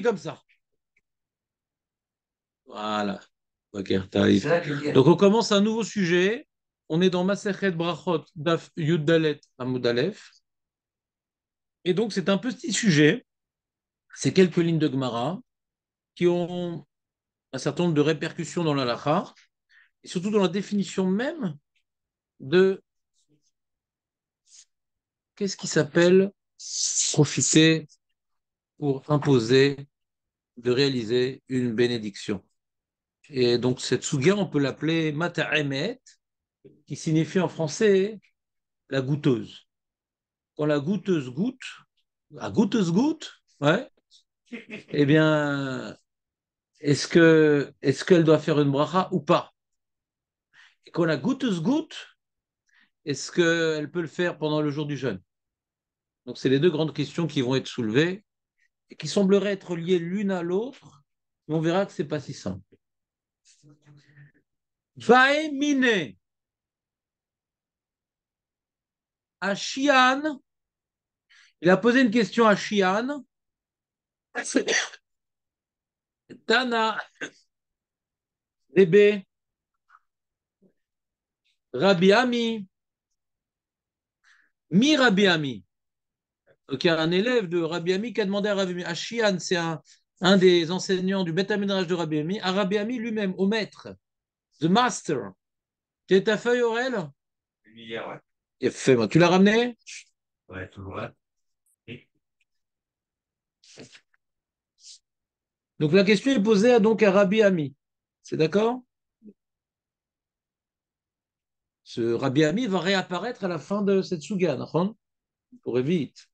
comme ça. Voilà. Ok, t'arrives. Donc, on commence un nouveau sujet. On est dans Masechet Brachot, Daf Yud Dalet Amud Aleph. Et donc, c'est un petit sujet. C'est quelques lignes de Gemara qui ont un certain nombre de répercussions dans l'halakha et surtout dans la définition même de qu'est-ce qui s'appelle profiter pour imposer de réaliser une bénédiction. Et donc, cette souga, on peut l'appeler mata'emet, qui signifie en français la goûteuse. Quand la goûteuse goûte, la goûteuse goûte, ouais, eh bien, est-ce qu'elle doit faire une bracha ou pas? Et quand la goûteuse goûte, est-ce qu'elle peut le faire pendant le jour du jeûne? Donc, c'est les deux grandes questions qui vont être soulevées et qui sembleraient être liées l'une à l'autre, mais on verra que ce n'est pas si simple. Vae mine, à Shian, il a posé une question à Shian. Tana, Rebe, Rabbi Ami, Mi Rabbi Ami. Donc, il y a un élève de Rabbi Ami qui a demandé à Rabbi Ami. Ashian, c'est un des enseignants du Beth Amidrash de Rabbi Ami. À Rabbi Ami lui-même, au maître, the master. Tu es ta feuille, Aurel? Hier, ouais. Et fais-moi. Tu l'as ramené? Ouais, toujours là. Donc, la question est posée à Rabbi Ami. C'est d'accord? Ce Rabbi Ami va réapparaître à la fin de cette souga, d'accord? Pour vite.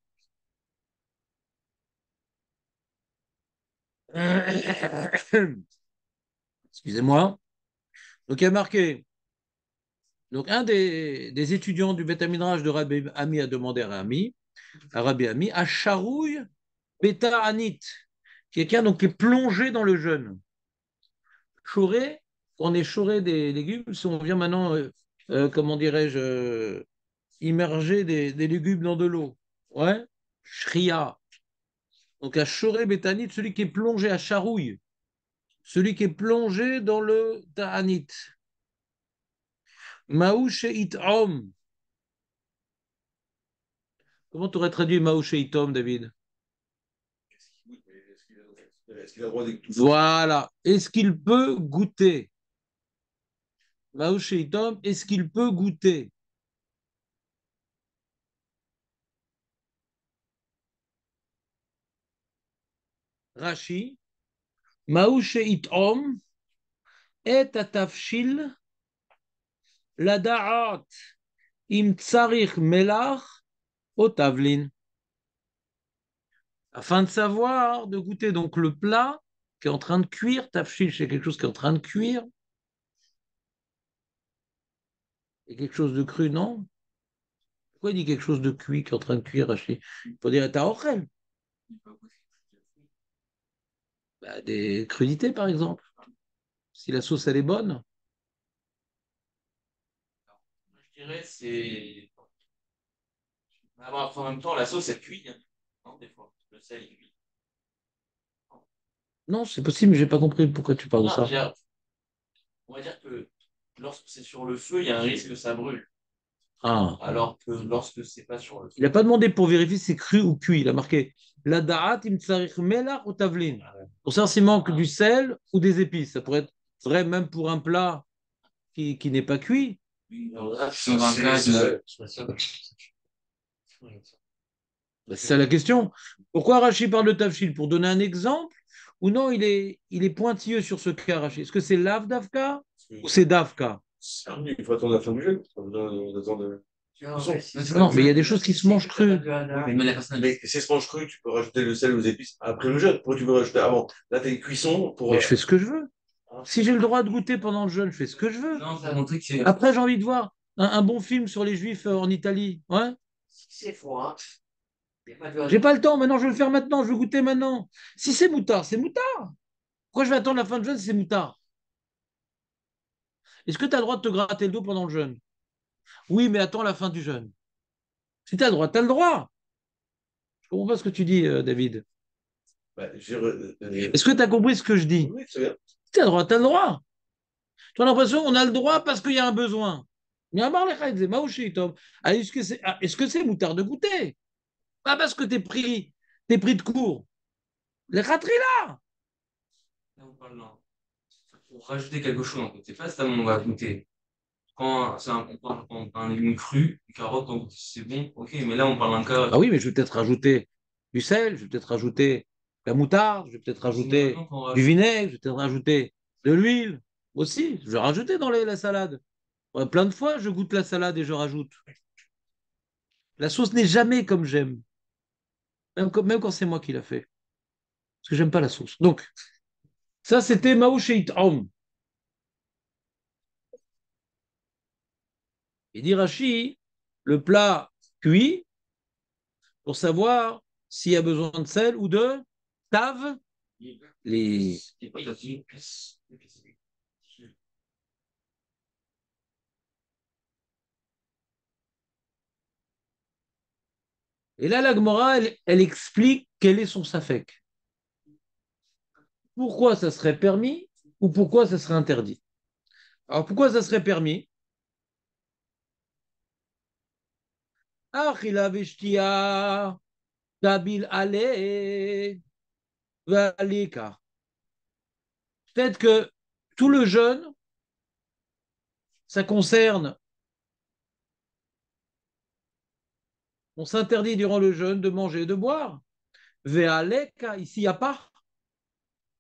Excusez-moi. Donc, il y a marqué. Donc, un des étudiants du Beth Midrash de Rabbi Ami a demandé à Rabbi Ami, à Charouille Beta Anit, quelqu'un donc qui est plongé dans le jeûne. Choré, on est choré des légumes, si on vient maintenant, comment dirais-je, immerger des légumes dans de l'eau. Ouais, Shria. Donc, à Choré Betanit, celui qui est plongé à Charouille, celui qui est plongé dans le Ta'anit. Maouche Itom. Comment tu aurais traduit Maouche Itom, David? Est-ce qu'il a le droit d'écouter? Voilà. Est-ce qu'il peut goûter? Maouche Itom, est-ce qu'il peut goûter? Rashi, Maouche Itom, et atafshil, la da'at, im tsarich melach, otavlin. Afin de savoir, de goûter donc le plat qui est en train de cuire. Tafshil, c'est quelque chose qui est en train de cuire. Et quelque chose de cru, non? Pourquoi il dit quelque chose de cuit qui est en train de cuire, Rachid? Il faut dire ta'ochel. Bah, des crudités, par exemple. Si la sauce, elle est bonne. Je dirais c'est. En même temps, la sauce, elle cuit, hein. Non, des fois. Le sel, il cuit. Non, c'est possible, mais j'ai pas compris pourquoi tu parles de Non, ça. on va dire que lorsque c'est sur le feu, il y a un risque que ça brûle. Ah. Alors que lorsque c'est pas sur le Il n'a feu. pas demandé pour vérifier si c'est cru ou cuit. Il a marqué la da'at im tsarich melach ou tavlin. Pour savoir s'il manque du sel ou des épices. Ça pourrait être vrai même pour un plat qui n'est pas cuit. Sur un cas de. Ben, c'est ça la question. Pourquoi Rachid parle de tafshil? Pour donner un exemple? Ou non, il est pointilleux sur ce cas, Rachid. Est-ce que c'est lav d'Avka ou c'est d'Avka? Il faut attendre la fin du jeu. Pas besoin d'attendre. Non, mais il y a des choses qui se mangent crues. Mais si c'est se mange cru, tu peux rajouter le sel aux épices après le jeu. Pourquoi tu peux rajouter avant? Là, t'as une cuisson pour. Mais je fais ce que je veux. Si j'ai le droit de goûter pendant le jeûne, je fais ce que je veux. Non, ça a montré que c'est. Après, j'ai envie de voir un bon film sur les Juifs en Italie. Ouais. C'est froid. J'ai pas le temps, maintenant je veux le faire maintenant, je veux goûter maintenant. Si c'est moutard, c'est moutard. Pourquoi je vais attendre la fin de jeûne si c'est moutard? Est-ce que tu as le droit de te gratter le dos pendant le jeûne? Oui, mais attends la fin du jeûne. Si tu as le droit, tu as le droit. Je comprends pas ce que tu dis, David. Bah, Est-ce que tu as compris ce que je dis? oui, c'est bien. Tu as le droit, tu as le droit. Tu as l'impression qu'on a le droit parce qu'il y a un besoin. Mais à part les Khaïdze, Maouchi, Tom. Est-ce que c'est moutarde de goûter? Pas parce que t'es pris de court. Les khatri là. Là, on parle là. Pour rajouter quelque chose, en fait. C'est pas ça, on va goûter. Quand c'est un légume cru, une carotte, donc c'est bon, ok, mais là, on parle d'un cas. Ah oui, mais je vais peut-être rajouter du sel, je vais peut-être rajouter de la moutarde, je vais peut-être Sinon, rajouter maintenant, quand on du rajoute, vinaigre, je vais peut-être rajouter de l'huile aussi. Je vais rajouter dans la salade. Ouais, plein de fois, je goûte la salade et je rajoute. La sauce n'est jamais comme j'aime, même quand c'est moi qui l'a fait, parce que j'aime pas la sauce. Donc, ça, c'était Maouchet Om. Il dit Rashi, le plat cuit pour savoir s'il y a besoin de sel ou de tave, les. Et là, la Gemara, elle explique quel est son safek. Pourquoi ça serait permis ou pourquoi ça serait interdit. Alors, pourquoi ça serait permis? Achila veshtia, Kabil ale, valika. Peut-être que tout le jeûne, ça concerne, on s'interdit durant le jeûne de manger et de boire. Vealeka, ici, il n'y a pas.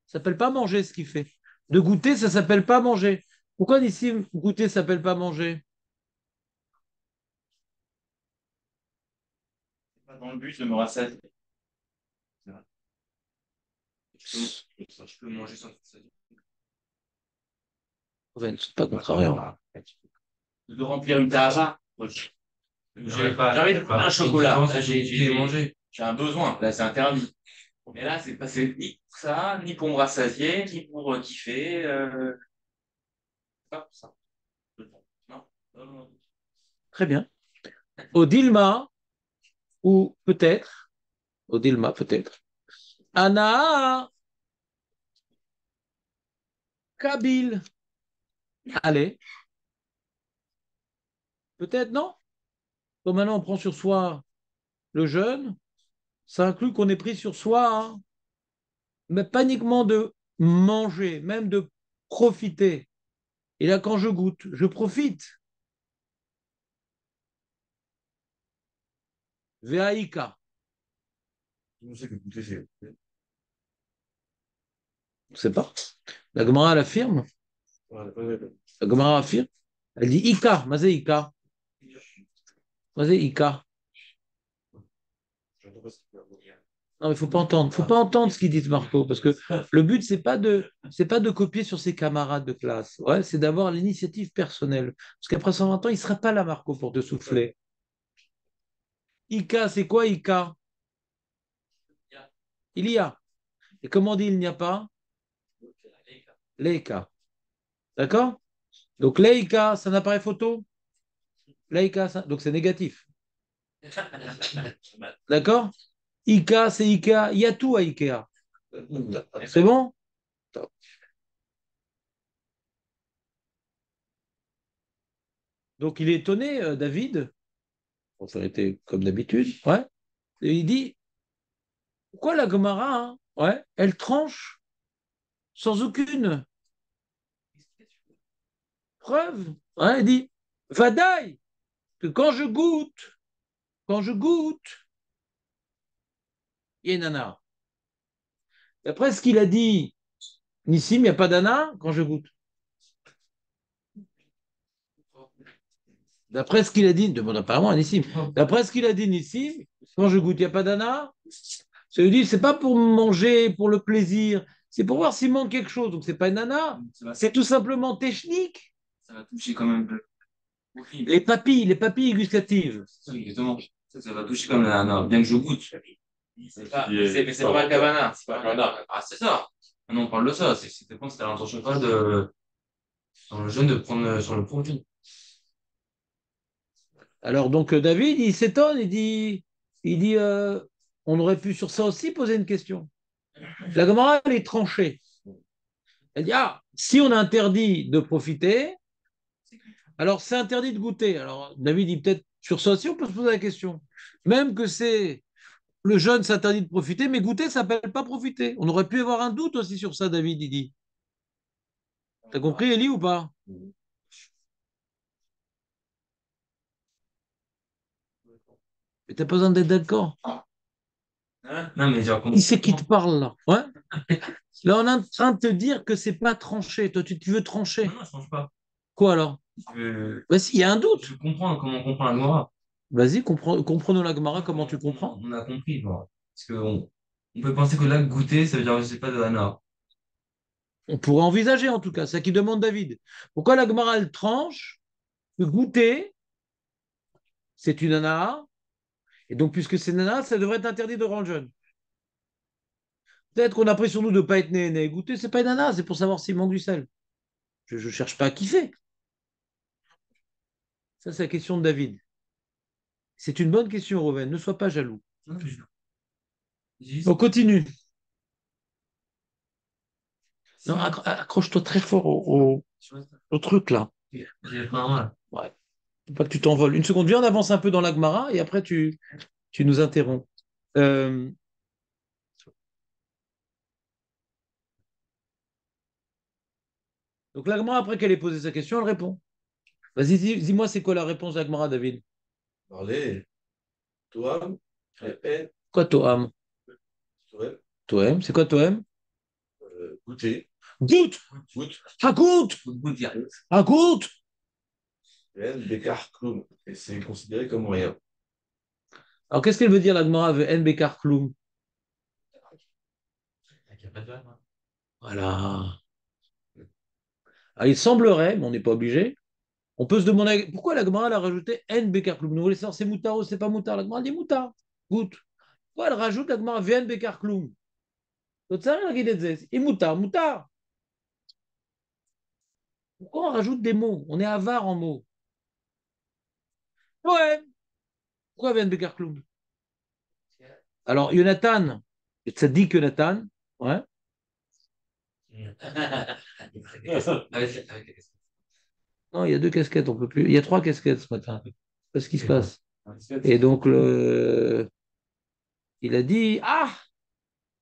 Ça s'appelle pas manger ce qu'il fait. De goûter, ça s'appelle pas manger. Pourquoi ici, goûter ça s'appelle pas manger? C'est pas dans le but de me rassasier. C'est vrai. Je peux manger sans rassasier. Ouais, c'est pas contrariant. De remplir une tara. J'ai envie de prendre un chocolat. Là, j'ai mangé. J'ai un besoin. Là, c'est interdit. Mais là, c'est pas c'est ni pour ça, ni pour me rassasier, ni pour kiffer. Pas pour ça. Non. Non, non. Très bien. Odilma, ou peut-être, Odilma, peut-être. Anaa, Kabil. Allez, peut-être non. Comme maintenant on prend sur soi le jeûne, ça inclut qu'on ait pris sur soi, hein, mais pas uniquement de manger, même de profiter. Et là, quand je goûte, je profite. Veaïka. Je sais que goûter, c'est. Je ne sais pas. La Gemara l'affirme. Voilà, pas mal. La Gemara affirme. Elle dit Ika, mazé Ika. Mazé Ika. J'entends pas ce qu'il y a. Non, mais il ne faut pas entendre. Faut pas entendre ce qu'il dit Marco, parce que le but, c'est pas de copier sur ses camarades de classe. Ouais, c'est d'avoir l'initiative personnelle. Parce qu'après 120 ans, il ne sera pas là, Marco, pour te souffler. Ika, c'est quoi Ika? Il y a. Et comment on dit il n'y a pas? Leika. D'accord? Donc Leika, c'est un appareil photo. Leika, donc c'est négatif. D'accord? Ika, c'est Ikea. Il y a tout à Ikea. C'est bon? Donc il est étonné, David. Bon, ça a été comme d'habitude. Ouais. Et il dit, pourquoi la Gomara, hein, ouais, elle tranche sans aucune preuve. Ouais, il dit, Vadaï, que quand je goûte, il y a une nana. D'après ce qu'il a dit, Nissim, il n'y a pas d'ana quand je goûte. D'après ce qu'il a dit, demande apparemment à Nissim. D'après ce qu'il a dit, Nissim, quand je goûte, il n'y a pas d'ana. Ça veut dire, c'est pas pour manger, pour le plaisir, c'est pour voir s'il manque quelque chose. Donc, c'est pas une nana, c'est tout simplement technique. Ça va toucher quand même au film. Les papilles gustatives. Exactement. Ça va toucher comme bien que je goûte. Mais c'est pas le cabana. C'est pas le cabana. Ah, c'est ça. Non, on parle de ça. C'était quand c'était l'intention pas dans le jeune de prendre sur le produit. Alors, donc, David, il s'étonne, il dit, on aurait pu sur ça aussi poser une question. La Gemara, elle est tranchée. Elle dit, ah, si on interdit de profiter, alors c'est interdit de goûter. Alors David dit peut-être sur ça aussi, on peut se poser la question. Même que c'est le jeûne s'interdit de profiter, mais goûter, ça s'appelle pas profiter. On aurait pu avoir un doute aussi sur ça, David, il dit. T'as compris, Elie, ou pas? Mais t'as pas besoin d'être d'accord. Hein? Non, mais genre, Qui c'est qui te parle là? Ouais. Là, on est en train de te dire que c'est pas tranché. Toi, tu veux trancher. non, je change pas. Quoi alors? Vas-y, il y a un doute. Je comprends comment on comprend la Gemara. Vas-y, comprenons la Gemara, comment tu comprends? On a compris, bon. Parce on peut penser que là, goûter, ça veut dire, je sais pas, de Hana. On pourrait envisager en tout cas, c'est ça qui demande David. Pourquoi la Gemara elle tranche que goûter, c'est une nana, et donc puisque c'est nana, ça devrait être interdit de rendre jeune. Peut-être qu'on a pris sur nous de ne pas être né. Goûter, c'est pas une nana, c'est pour savoir s'il manque du sel. Je ne cherche pas à kiffer. Ça, c'est la question de David. C'est une bonne question, Roven. Ne sois pas jaloux. Non, On continue. Si. Non, accroche-toi très fort au truc là. J'ai pas mal. Ouais. Faut pas que tu t'envoles. Une seconde, viens, on avance un peu dans la Gemara et après tu nous interromps. Euh, donc la Gemara, après qu'elle ait posé sa question, elle répond. Vas-y, dis-moi, c'est quoi la réponse de la Gemara, David? Parler, toi, répète, Quoi, Toham? ouais, Tohem, c'est quoi Tohem? goûter, Goûte! goûte, Raconte! Goûte direct. Raconte! Bécard, clown. Et c'est considéré comme rien. Alors, qu'est-ce qu'elle veut dire, la Gemara, avec En Bekar Klum? Il n'y a pas de vanne, hein. Voilà. Alors, il semblerait, mais on n'est pas obligé, on peut se demander pourquoi la Gemara elle a rajouté En Bekar Klum. Nous voulons savoir c'est moutard ou c'est pas moutard. La Gemara dit moutard. Goûte. Pourquoi elle rajoute la Gemara En Bekar Klum? Donc, ça, rien qu'il dit. Et moutard, moutard. Pourquoi on rajoute des mots? On est avare en mots. Ouais. Pourquoi En Bekar Klum? Alors, Jonathan, ça dit que Jonathan, ouais. Non, il y a deux casquettes, on peut plus. Il y a trois casquettes ce matin. Qu'est-ce qui se passe? Et donc, il a dit, ah,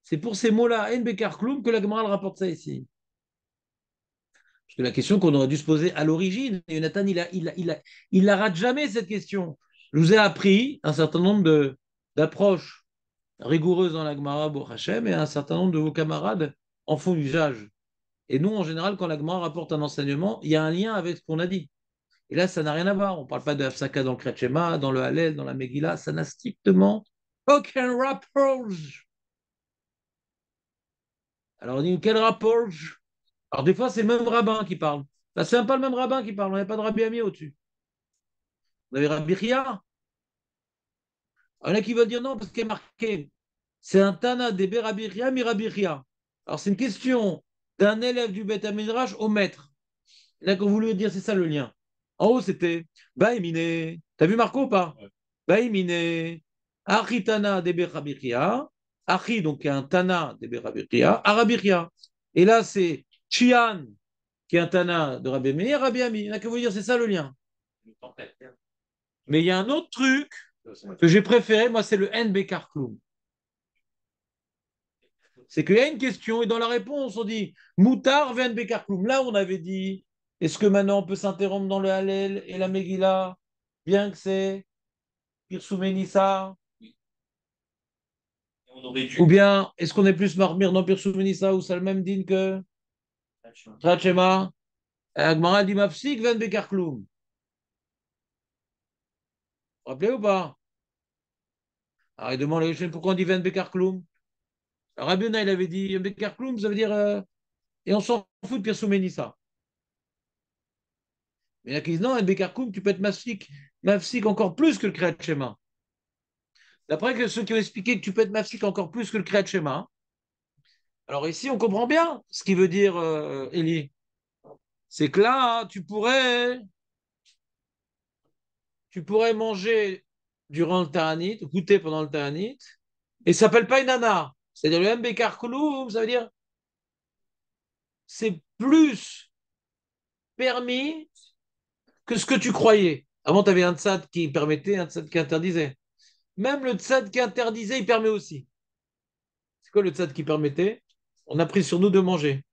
c'est pour ces mots-là, En Bekar Klum, que la Gemara le rapporte ça ici. Parce que la question qu'on aurait dû se poser à l'origine, et Jonathan, il la rate jamais, cette question. Je vous ai appris un certain nombre d'approches rigoureuses dans la Gemara, Baruch Hashem, et un certain nombre de vos camarades en font usage. Et nous, en général, quand la Gemara rapporte un enseignement, il y a un lien avec ce qu'on a dit. Et là, ça n'a rien à voir. On ne parle pas de Hafsaka dans le Kretschema, dans le Hallel, dans la Megillah. Ça n'a strictement aucun rapport. Alors, on dit quel rapport? Alors, des fois, c'est le même rabbin qui parle. Là, c'est pas le même rabbin qui parle. On n'avait pas de Rabbi Ami au-dessus. On avait Rabbi Ria. Il y en a qui veulent dire non, parce qu'il est marqué. C'est un Tana des Rabbi Ria, mi Rabbi Ria. Alors, c'est une question d'un élève du Beth Midrash au maître. Là, qu'on voulait dire, c'est ça le lien. En haut, c'était Baïmine. T'as vu Marco ou pas? Ouais. Baïmine. Achitana de Berabiria. Achi, donc un Tana de Berabiria. Arabiria. Et là, c'est Chian, qui est un Tana de Rabbi Meir, Rabbi Ami. Il y en a que vous dire, c'est ça le lien. Mais il y a un autre truc que j'ai préféré, moi, c'est le N Bekar Klum. C'est qu'il y a une question et dans la réponse, on dit Moutar ven Bekar Klum. Là, on avait dit est-ce que maintenant on peut s'interrompre dans le Hallel et la Megillah, bien que c'est Pirsoumenissa? Ou bien est-ce qu'on est plus marmire dans Pirsoumenissa ou ça le même din que Trachema? Agmara dit Mafsik ven Bekar Klum. Vous vous rappelez ou pas? Alors il demande pourquoi on dit ven Bekar Klum. Rabbi Yonah, il avait dit Bekar Klum, ça veut dire et on s'en fout de Pirsoumenissa. Mais il y en a qui disent non, un Bekar Klum, tu peux être mafsik encore plus que le Kriyat Shema. D'après ceux qui ont expliqué que tu peux être mafsik encore plus que le Kriyat Shema, alors ici, on comprend bien ce qu'il veut dire, Eli. C'est que là, tu pourrais manger durant le Ta'anit, goûter pendant le Ta'anit, et ça s'appelle pas une nana, C'est-à-dire le mbekar koloum, ça veut dire c'est plus permis que ce que tu croyais. Avant, tu avais un tzad qui permettait, un tzad qui interdisait. Même le tzad qui interdisait, il permet aussi. C'est quoi le tzad qui permettait? On a pris sur nous de manger.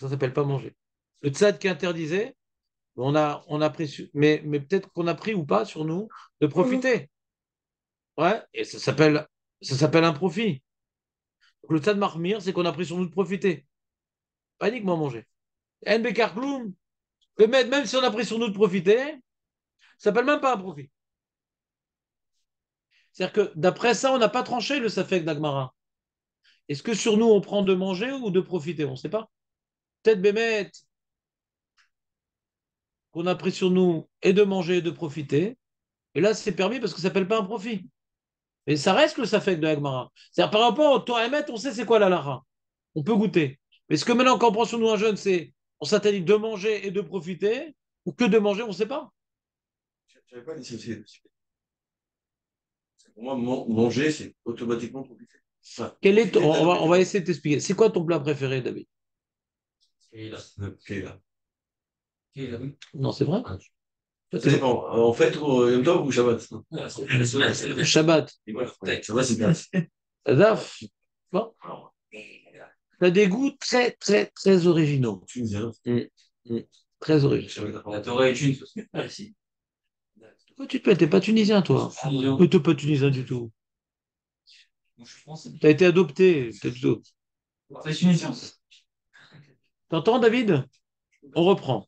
Ça s'appelle pas manger. Le tzad qui interdisait, on a pris, mais peut-être qu'on a pris ou pas sur nous de profiter. Ouais, et ça s'appelle un profit. Donc, le tzad marmir, c'est qu'on a pris sur nous de profiter. Pas uniquement manger. NBK Kloum, même si on a pris sur nous de profiter, ça s'appelle même pas un profit. C'est-à-dire que d'après ça, on n'a pas tranché le Safek d'Agmara. Est-ce que sur nous, on prend de manger ou de profiter? On ne sait pas. Peut-être Bémet, qu'on a pris sur nous et de manger et de profiter. Et là, c'est permis parce que ça s'appelle pas un profit. Mais ça reste le Safek de Agmara. C'est-à-dire par rapport au Torah Emet, on sait c'est quoi la lara. On peut goûter. Mais est-ce que maintenant, quand on prend sur nous un jeûne, c'est on s'interdit de manger et de profiter ou que de manger, on ne sait pas. Je savais pas dissocier. Pour moi, manger, c'est automatiquement profiter. Enfin, Quel est profiter on va essayer de t'expliquer. C'est quoi ton plat préféré, David? Kéla. Non, c'est vrai. Ça dépend. En fait, Yom Tov ou Shabbat? Shabbat. Shabbat, c'est bien. Daf. Bon. T'as des goûts très, très, très originaux. Tunisien. Mm. Très originaux. La Torah est une. Merci. Pourquoi tu te mets? T'es pas tunisien, toi. Mais t'es pas tunisien du tout. Moi, je suis français. T'as été adopté. C'est tunisien. T'entends, David? On reprend.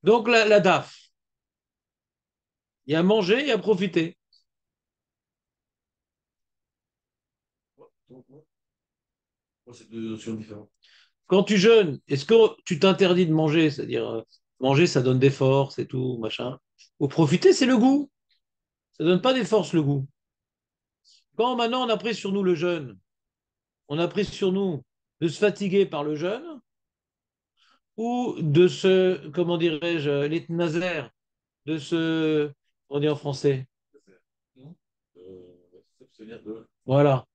Donc, la DAF. Il y a à manger et à profiter. Moi, c'est deux notions différentes. Quand tu jeûnes, est-ce que tu t'interdis de manger? C'est-à-dire, manger, ça donne des forces et tout, machin. Ou profiter, c'est le goût. Ça donne pas des forces, le goût. Quand maintenant on a pris sur nous le jeûne, on a pris sur nous de se fatiguer par le jeûne, ou de se, comment dirais-je, les nazaires, de se, on dit en français, S'abstenir de. voilà,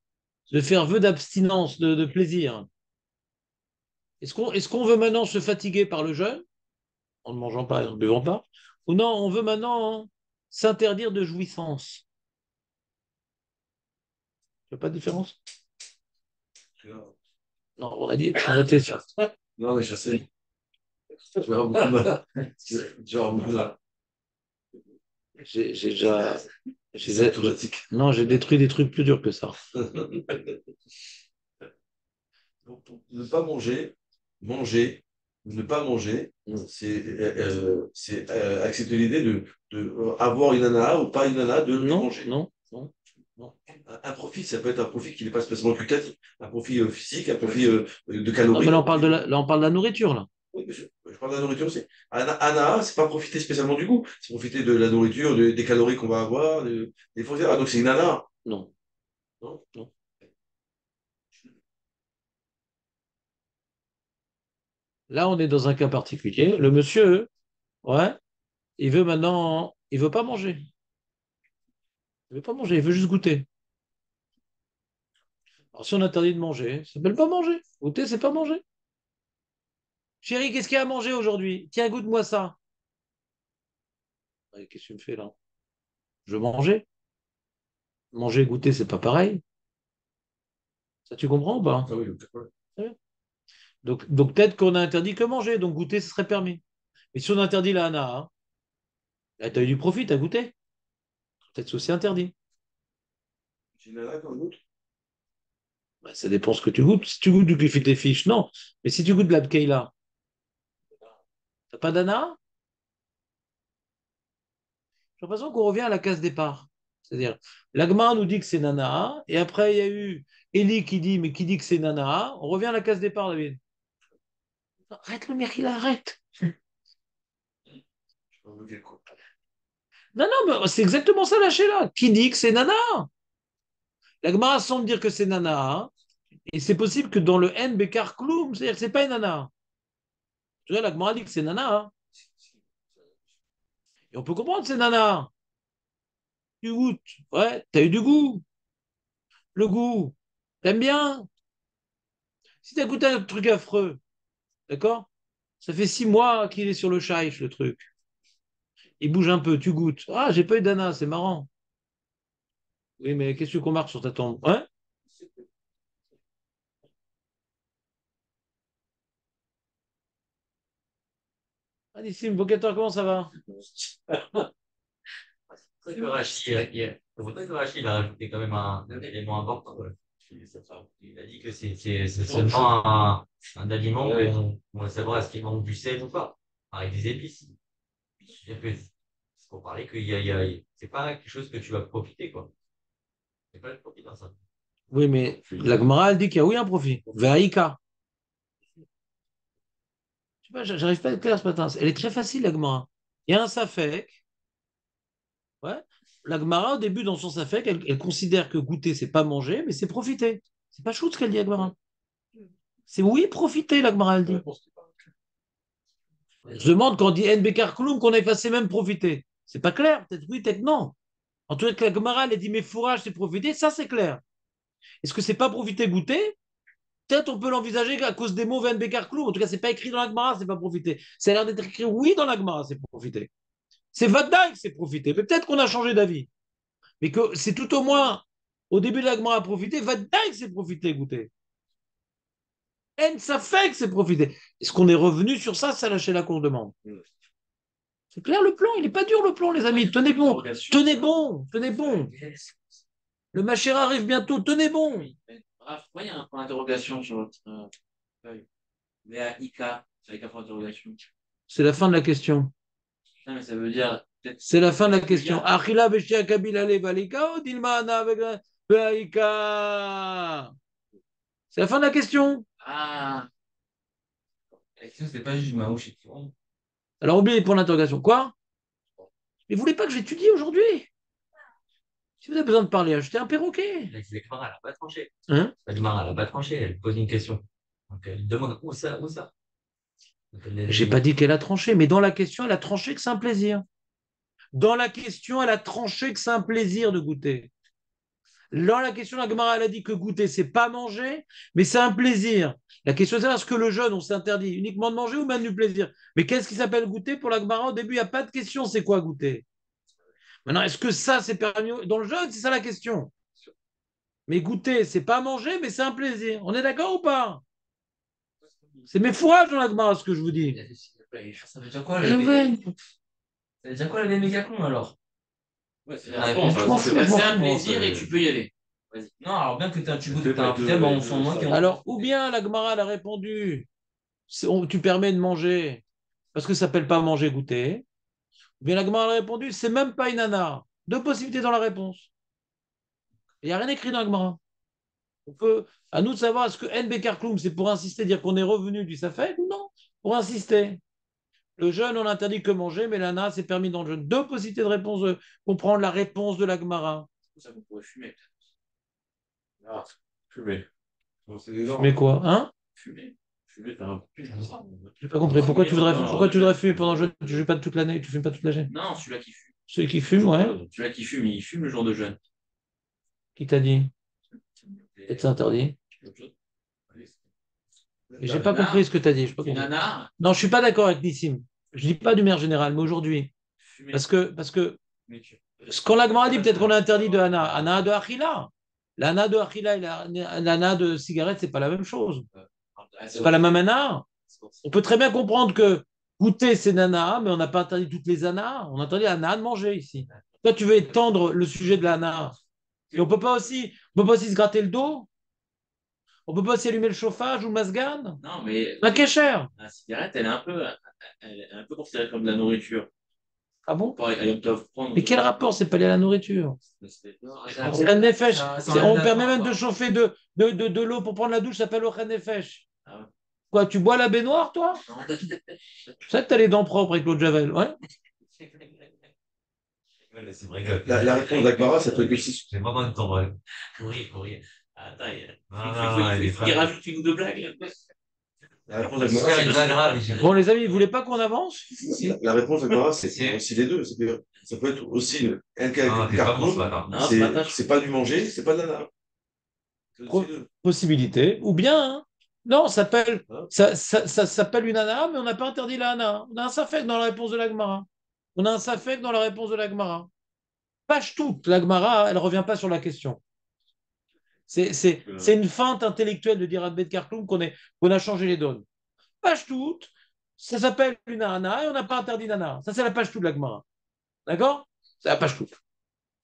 de faire vœu d'abstinence, de plaisir. Est-ce qu'on veut maintenant se fatiguer par le jeûne, en ne mangeant pas et en ne buvant pas, ou non, on veut maintenant s'interdire de jouissance? Il n'y a pas de différence? Non, on a dit, arrêtez ça. Non, mais je sais. Je vais avoir beaucoup de mal. Je vais avoir beaucoup de mal. J'ai déjà. C'est automatique. Non, j'ai détruit des trucs plus durs que ça. Donc, ne pas manger, manger, ne pas manger, c'est accepter l'idée de avoir une nana ou pas une nana, de Non, manger. non, non, non. Un profit, ça peut être un profit qui n'est pas spécialement qualitatif, un profit physique, un profit de Non, calories. mais là, on parle de la nourriture, là. Oui, monsieur. Je parle de la nourriture aussi. Ana, c'est pas profiter spécialement du goût, c'est profiter de la nourriture, des calories qu'on va avoir, des forces. Ah, donc c'est une nana. Non, Non. non. Là, on est dans un cas particulier. Le monsieur, ouais, il veut maintenant, il veut pas manger. Il veut pas manger, il veut juste goûter. Alors, si on interdit de manger, ça s'appelle pas manger. Goûter, c'est pas manger. Chérie, qu'est-ce qu'il y a à manger aujourd'hui? Tiens, goûte-moi ça. Ouais, qu'est-ce que tu me fais là? Je veux manger. Manger, goûter, c'est pas pareil. Ça, tu comprends ou pas? Ah oui, d'accord. Ouais. Donc peut-être qu'on a interdit que manger, donc goûter, ce serait permis. Mais si on interdit la hana, hein, là, tu as eu du profit, tu as goûté. Peut-être que c'est aussi interdit. C'est une nana comme l'autre. Bah, ça dépend ce que tu goûtes. Si tu goûtes du gefilte des fiches, non. Mais si tu goûtes de la bkeila, t'as pas d'ana? J'ai l'impression qu'on revient à la case départ. C'est-à-dire, l'agma nous dit que c'est nana, et après il y a eu Eli qui dit, mais qui dit que c'est nana. On revient à la case départ, David. Arrête le mec, il arrête. Je sais pas quel coup. Non, non, mais c'est exactement ça, lâchez là. Qui dit que c'est nana? L'agma semble dire que c'est nana, et c'est possible que dans le N, Bekar Kloum, c'est-à-dire que c'est pas une nana. Tu vois, l'agma dit que c'est nana, hein. Et on peut comprendre que c'est nana. Tu goûtes, ouais, t'as eu du goût. Le goût, T'aimes bien? Si t'as goûté un truc affreux, d'accord? Ça fait 6 mois qu'il est sur le chaïch, le truc. Il bouge un peu, tu goûtes. Ah, j'ai pas eu d'ana, c'est marrant. Oui, mais qu'est-ce qu'on marque sur ta tombe? Ouais? Anissim, Bocator, comment ça va? C'est vrai que Rachid, il a rajouté quand même un élément important. Ouais. Il a dit que c'est seulement un aliment où on va savoir est-ce qu'il manque du sel ou pas, avec des épices. C'est-à-dire que c'est pour parler c'est pas quelque chose que tu vas profiter, quoi. C'est pas le profit dans ça. Oui, mais la Gemara, elle dit qu'il y a oui un profit. Ve'aïka. Je sais pas, j'arrive pas à être clair ce matin. Elle est très facile, la Gemara. Il y a un safek. Ouais. La Gemara, au début, dans son safek, elle considère que goûter, c'est pas manger, mais c'est profiter. C'est pas chou ce qu'elle dit, la Gemara. C'est oui, profiter, la Gemara, elle dit. Je demande quand on dit Bekar Kloum qu'on a effacé même profiter. C'est pas clair. Peut-être oui, peut-être non. En tout cas, la Gemara, elle dit mais fourrage, c'est profiter. Ça, c'est clair. Est-ce que c'est pas profiter, goûter? Peut-être on peut l'envisager à cause des mots Ven Bekar Kloum. En tout cas, c'est pas écrit dans la Gemara, c'est pas profiter. Ça a l'air d'être écrit oui dans la Gemara, c'est profiter. C'est Vadaï, c'est profiter. Mais peut-être qu'on a changé d'avis. Mais que c'est tout au moins au début de la Gemara profiter, Vadaï, c'est profiter, goûter. En, ça fait que c'est profiter. Est-ce qu'on est revenu sur ça, ça lâcher la qu'on demande? C'est clair le plan, il n'est pas dur le plan, les amis. Tenez bon, tenez bon, tenez bon. Le Machir arrive bientôt, tenez bon. Pourquoi il y a un point d'interrogation sur votre feuille? VAIK, avec un point d'interrogation. C'est la fin de la question. Non, mais ça veut dire. C'est la fin de la question. Achila Beshia Kabila Levalika ou Dilmana avec Vaika. C'est la fin de la question. Ah, La question, c'est pas juste Maouche et Tiron. Alors oubliez les points d'interrogation. Quoi? Mais vous voulez pas que j'étudie aujourd'hui? Si vous avez besoin de parler, achetez un perroquet. La Gemara, elle n'a pas tranché. Hein? La Gemara, elle n'a pas tranché, elle pose une question. Donc, elle demande où ça, où ça. Donc, J'ai pas dit qu'elle a tranché, mais dans la question, elle a tranché que c'est un plaisir. Dans la question, elle a tranché que c'est un plaisir de goûter. Dans la question, la Gemara, elle a dit que goûter, c'est pas manger, mais c'est un plaisir. La question, c'est est-ce que le jeûne, on s'interdit uniquement de manger ou même du plaisir? Mais qu'est-ce qui s'appelle goûter pour la Gemara? Au début, il n'y a pas de question, c'est quoi goûter? Maintenant, est-ce que ça, c'est permis dans le jeûne? C'est ça la question. Mais goûter, c'est pas manger, mais c'est un plaisir. On est d'accord ou pas? C'est mes fourrages dans la Gemara, ce que je vous dis. ça veut dire quoi, Je vais. ça veut dire quoi, la méga con, alors? ouais, c'est Ah, un plaisir et tu peux y aller. Vas-y. Non, alors bien que tu goûtes, t'as un thème en fond moins qui est Alors, ou bien la Gemara elle a répondu, tu permets de manger parce que ça s'appelle pas manger, goûter. Ou bien la Gemara a répondu, c'est même pas une nana. Deux possibilités dans la réponse. Il n'y a rien écrit dans la Gemara. On peut, à nous de savoir, est-ce que N. Bekar Kloum, c'est pour insister, dire qu'on est revenu du Safed ou non? Pour insister. Le jeûne, on interdit que manger, mais l'ana, c'est permis dans le jeûne. Deux possibilités de réponse, comprendre la réponse de la Gemara. Ça, vous pourrez fumer. Ah, fumer. Bon, c'est des Mais quoi? Hein? Fumer. Fumer, t'as un putain. J'ai pas compris. Pourquoi tu voudrais fumer pendant le jeûne? Tu ne fumes pas toute l'année, tu fumes pas toute l'année. Non, celui-là qui fume. Ceux qui fument, ouais. Celui-là qui fume, il fume le jour de jeûne. Qui t'a dit? Et c'est interdit. Et j'ai pas compris ce que tu as dit. Nana. Non, je suis pas d'accord avec Nissim. Je dis pas du maire général, mais aujourd'hui. Parce que ce qu'on a dit, peut-être qu'on a interdit de Hana. Hana de Achila. L'Hana de Achila et l'Hana de cigarette, c'est pas la même chose. C'est pas la même Hana. On peut très bien comprendre que goûter, c'est Nana, mais on n'a pas interdit toutes les Hana. On a interdit à Hana de manger ici. Toi, tu veux étendre le sujet de l'Hana. Et on peut pas aussi se gratter le dos. On peut pas aussi allumer le chauffage ou le masgan. Non, mais. La cher. La cigarette, elle est un peu considérée comme de la nourriture. Ah bon? Allez, prendre. Mais quel rapport? C'est pas lié à la nourriture. C'est un nefesh. On permet même de chauffer de l'eau pour prendre la douche, ça s'appelle au nefesh. Ah ouais. Quoi, tu bois la baignoire, toi? Tu sais que t'as les dents propres avec l'eau de Javel, ouais? C'est vrai La réponse d'Akbara, ça peut que si. j'ai vraiment une temps, ouais. Pourri. Attends, il rajoute une ou deux blagues. La réponse C'est une d'Akbara, blague grave. Bon, les amis, vous voulez pas qu'on avance? la réponse d'Akbara, c'est aussi les deux. Ça peut être aussi un Non, t'es pas bon ce carcoum, matin. Non, ce matin, c'est pas du manger, c'est pas de la nana. Possibilité. Ou bien, hein, non, Hein? ça s'appelle une ana, mais on n'a pas interdit la ana. On a un safek dans la réponse de la Gemara. On a un safek dans la réponse de la Gemara. Page toute, la Gemara, elle ne revient pas sur la question. C'est une feinte intellectuelle de dire à Bet Kartoum qu'on a changé les donnes. Page toute, ça s'appelle une ana et on n'a pas interdit l'ana. Ça, c'est la page toute de la Gemara. D'accord? C'est la page toute.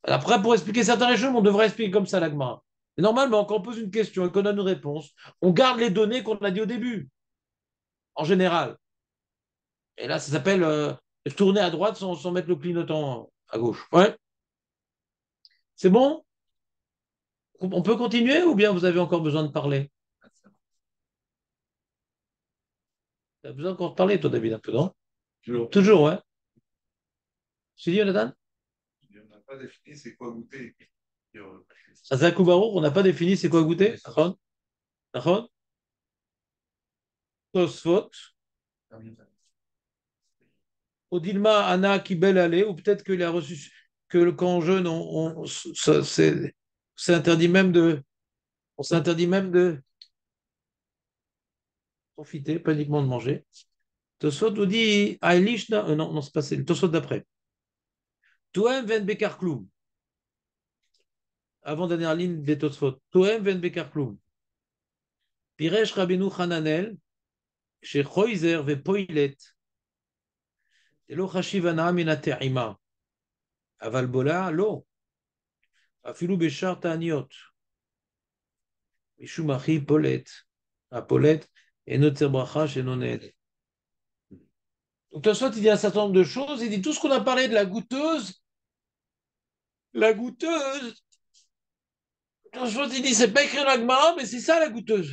Après, pour expliquer certaines choses, on devrait expliquer comme ça la Gemara. Et normalement, quand on pose une question et qu'on a une réponse, on garde les données qu'on a dit au début, en général. Et là, ça s'appelle tourner à droite sans mettre le clignotant à gauche. Ouais. C'est bon? On peut continuer ou bien vous avez encore besoin de parler? Tu as besoin encore de parler, toi, David, un peu, non? Toujours. Toujours, ouais. Tu dis, Jonathan? On n'a pas défini c'est quoi goûter. Azak ou Baruch, on n'a pas défini c'est quoi goûter? Nachon? Nachon? Tosfot? Odilma, Anna, Kibel, allé, ou peut-être qu'il a reçu, que quand on jeûne, c'est interdit même de, on s'interdit même de profiter, pas uniquement de manger. Tosfot nous dit, Ailish, non, non, c'est pas le Tosfot d'après. Toem ven bekar kloum. Avant dernière ligne des Tosfot. Toem ven bekar kloum. Piresh Rabbeinu Hananel, chez Choizer ve Poilet. Elo chashivana min te'ima. Aval bola, lo. Afilu beshar ta'aniot. Mishum achi polet. Polet. Et notre bracha chez Noned. Donc, Tosfot, il dit un certain nombre de choses. Il dit tout ce qu'on a parlé de la goûteuse. La goûteuse. Tosfot, il dit c'est pas écrit en Agmara, mais c'est ça la goûteuse.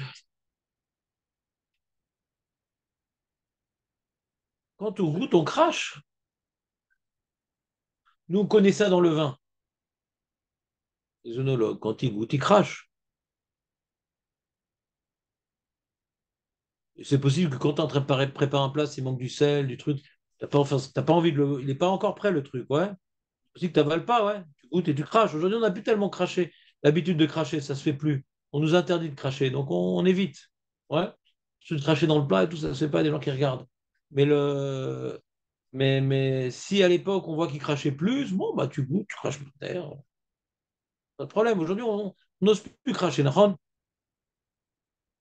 Quand on goûte, on crache. Nous, on connaît ça dans le vin. Les œnologues, quand ils goûtent, ils crachent. Et c'est possible que quand tu es en train de préparer un plat, s'il manque du sel, du truc, t'as pas envie de le. Il n'est pas encore prêt le truc, ouais. C'est possible que tu n'avales pas, ouais. Tu goûtes et tu craches. Aujourd'hui, on n'a plus tellement craché. L'habitude de cracher, ça se fait plus. On nous interdit de cracher, donc on évite. Ouais. Se cracher dans le plat et tout, ça ne se fait pas des gens qui regardent. Mais mais si à l'époque on voit qu'ils crachaient plus, bon bah tu goûtes, tu craches par terre. Pas de problème. Aujourd'hui, on n'ose plus cracher.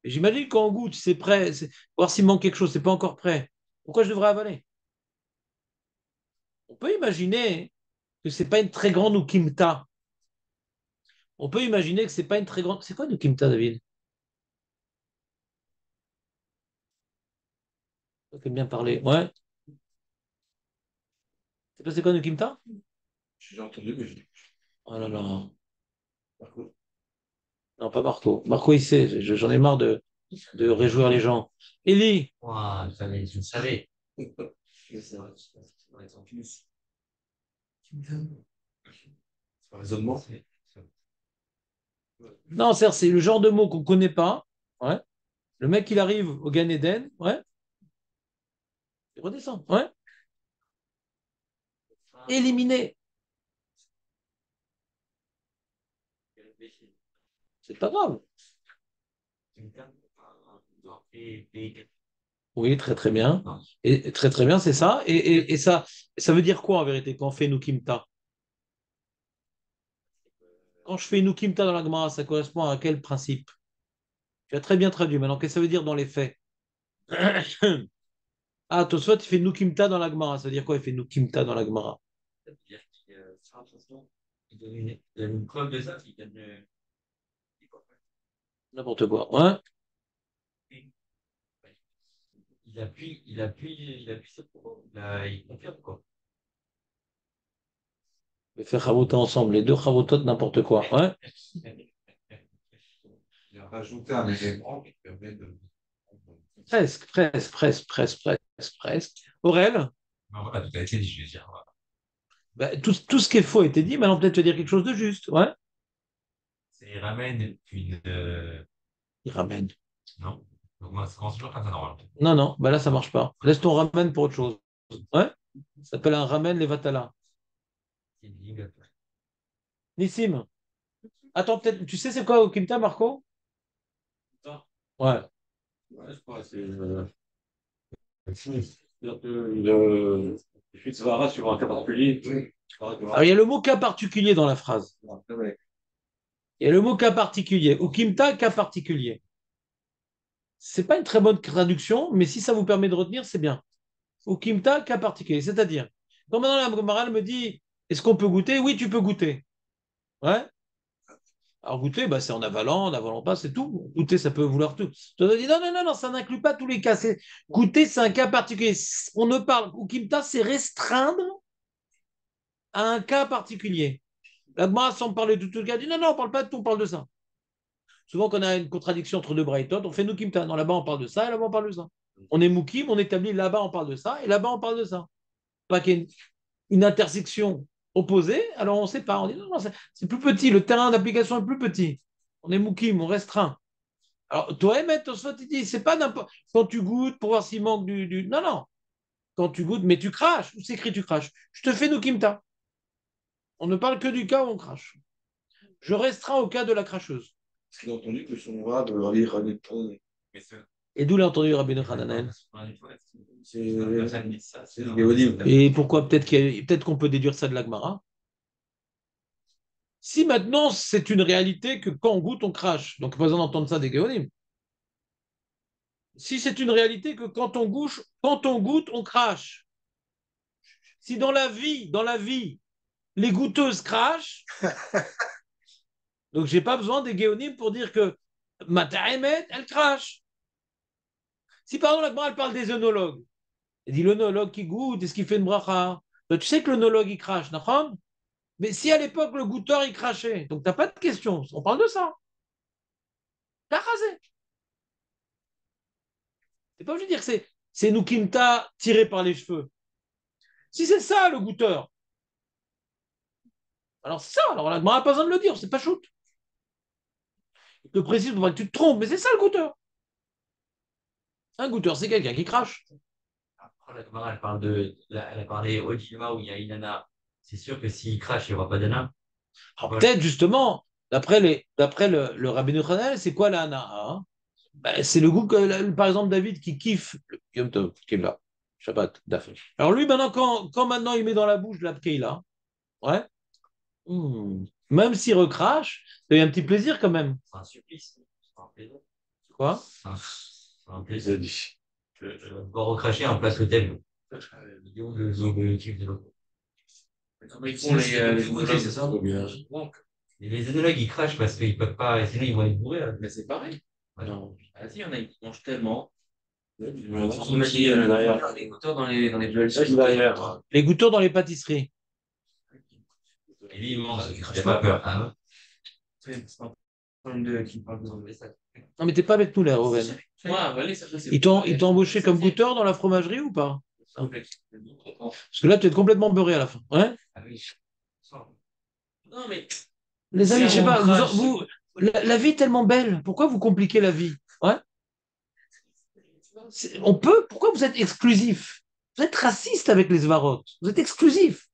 Et j'imagine quand on goûte, c'est prêt, voir s'il manque quelque chose, c'est pas encore prêt. Pourquoi je devrais avaler? On peut imaginer que c'est pas une très grande ukimta. On peut imaginer que c'est pas une très grande. C'est quoi une ukimta, David? Ça fait bien parler. Ouais. C'est quoi une ukimta? J'ai entendu, mais Oh là là. Marco. Non, pas Marco. Marco, il sait. J'en ai marre de réjouir les gens. Élie. Ouah, je le savais. C'est un raisonnement. Non, c'est le genre de mot qu'on connaît pas. Ouais. Le mec, il arrive au Gan Eden. Ouais. Il redescend. Ouais. Éliminé. C'est pas grave. Oui, très très bien. Et très très bien, c'est ça. Et ça veut dire quoi en vérité quand on fait Nukimta? Quand je fais Nukimta dans la Gemara, ça correspond à quel principe? Tu as très bien traduit. Maintenant, qu'est-ce que ça veut dire dans les faits? Ah, Tosfot, il fait Nukimta dans la Gemara. Ça veut dire quoi, il fait Nukimta dans la Gemara? Ça veut dire qu'il donne une preuve de ça, qu'il donne. N'importe quoi. Ouais. Il appuie sur quoi? Il confirme quoi. On va faire Chavota ensemble. Les deux Chavotot, n'importe quoi. Ouais. Il a rajouté un élément qui permet de. Presque. Aurel, Non, voilà, tout a été dit, je veux dire. Voilà. bah, tout ce qui est faux a été dit. Maintenant, peut-être tu vas dire quelque chose de juste. Ouais. Il ramène une. Il ramène. Non. Donc, moi, ça commence toujours comme ça, normalement. Non, bah là, ça marche pas. Laisse ton ramène pour autre chose. Ouais. Ça s'appelle un ramène les vatala. Nissim. Attends, peut-être, tu sais c'est quoi au Kimta, Marco? Ouais. Ouais, je crois, c'est le Svara sur un cas particulier. Oui. Alors, il y a le mot cas particulier dans la phrase. Il y a le mot cas particulier. Ukimta, cas particulier. C'est pas une très bonne traduction, mais si ça vous permet de retenir, c'est bien. Ukimta, cas particulier. C'est-à-dire, quand maintenant la Gemara me dit, est-ce qu'on peut goûter? Oui, tu peux goûter. Ouais. Alors goûter, bah, c'est en avalant pas, c'est tout. Goûter, ça peut vouloir tout. Tu as dit non, non, non, non, ça n'inclut pas tous les cas. Goûter, c'est un cas particulier. On ne parle, Ukimta, c'est restreindre à un cas particulier. La Gemara, sans parler de tout le cas, dit non, non, on ne parle pas de tout, on parle de ça. Souvent, quand on a une contradiction entre deux braïtot, on fait nous kimta. Non, là-bas, on parle de ça, et là-bas, on parle de ça. On est moukim, on établit là-bas, on parle de ça, et là-bas, on parle de ça. Pas qu'il y ait une intersection opposée, alors on ne sait pas. On dit non, non, c'est plus petit, le terrain d'application est plus petit. On est moukim, on restreint. Alors, toi, Emmet, Tosfot, il dit, c'est pas n'importe. Quand tu goûtes pour voir s'il manque du. Non, non. Quand tu goûtes, mais tu craches. Où c'est écrit tu craches? Je te fais nous kimta. On ne parle que du cas où on crache. Je restreins au cas de la cracheuse. Parce qu'il a entendu que son rab lire un éton. Et d'où l'a entendu Rabbi Hananel? C'est Géodim. Et pourquoi peut-être qu'on peut déduire ça de l'Agmara? Si maintenant c'est une réalité que quand on goûte, on crache, donc pas besoin d'entendre ça des Géonim. Si c'est une réalité que quand on goûte, on crache. Si dans la vie, les goûteuses crachent, donc j'ai pas besoin des Géonim pour dire que Matahemet, elle crache. Si par exemple l'Agmara elle parle des œnologues, elle dit l'œnologue qui goûte, est-ce qu'il fait une bracha? Donc, tu sais que l'œnologue il crache, d'accord? Mais si à l'époque le goûteur il crachait, donc t'as pas de question, on parle de ça. T'as rasé. T'es pas obligé de dire que c'est Nukimta tiré par les cheveux. Si c'est ça le goûteur, alors c'est ça, alors la n'a pas besoin de le dire, c'est pas shoot. Je te précise pour pas que tu te trompes, mais c'est ça le goûteur. Un goûteur, c'est quelqu'un qui crache. Après, la Gemara, elle a parlé au Dilma où il y a Inanna. C'est sûr que s'il crache, il n'y aura pas d'Anna. Alors peut-être justement, d'après le Rabbi Hanel, c'est quoi la hana, hein? Ben, c'est le goût que, par exemple, David qui kiffe le Yom Tov, Kevla, Shabbat, Daf. Alors lui, maintenant, quand maintenant il met dans la bouche de la Pkeila, ouais, même s'il recrache, il y a un petit plaisir quand même. C'est un supplice. C'est un plaisir. Quoi? C'est un plaisir. Je dois recracher en place le thème. Le kiff de l'autre. Comment ils font les œnologues, c'est ça? Et les œnologues, ils crachent parce qu'ils peuvent pas, sinon ils vont être bourrés. Mais c'est pareil. Ouais. Non. Vas-y, il y en a qui mangent tellement. Derrière. Les goûteurs dans les duels. Les goûteurs dans les pâtisseries. Et lui, il mange, il crache pas peur. Ah ouais. C'est un problème qui parle de ça. Non, mais t'es pas avec nous, là, Owen. Ouais, voilà, ça, c'est Ils t'ont embauché comme goûteur dans la fromagerie ou pas? complexe. Parce que là, tu es complètement beurré à la fin. Ouais? Ah oui. Non, mais Les amis, je sais pas, crache. la vie est tellement belle. Pourquoi vous compliquez la vie? Ouais? On peut. Pourquoi vous êtes exclusif? Vous êtes raciste avec les Svarot. Vous êtes exclusif.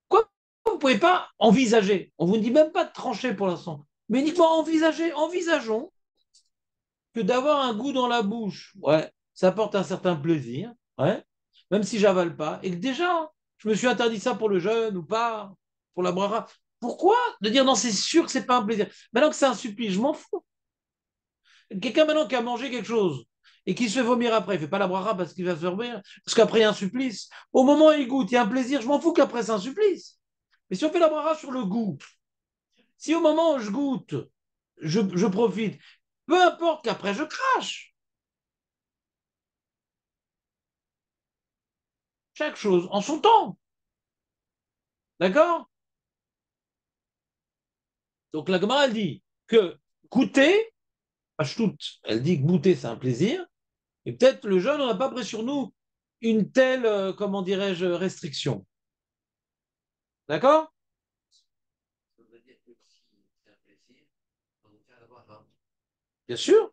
Pourquoi vous ne pouvez pas envisager? On ne vous dit même pas de trancher pour l'instant. Mais uniquement envisager. Envisageons que d'avoir un goût dans la bouche, ouais, ça apporte un certain plaisir, ouais, même si j'avale pas, et que déjà, je me suis interdit ça pour le jeûne ou pas, pour la brara. Pourquoi de dire non, c'est sûr que c'est pas un plaisir? Maintenant que c'est un supplice, je m'en fous. Quelqu'un maintenant qui a mangé quelque chose et qui se fait vomir après, il fait pas la brara parce qu'il va se faire vomir, parce qu'après il y a un supplice. Au moment où il goûte, il y a un plaisir, je m'en fous qu'après c'est un supplice. Mais si on fait la brara sur le goût, si au moment où je goûte, je profite, peu importe qu'après je crache. Chaque chose en son temps. D'accord? Donc la Gemara, elle dit que goûter, elle dit que goûter, c'est un plaisir, et peut-être le jeune, on n'a pas pris sur nous une telle, comment dirais-je, restriction. D'accord? Bien sûr.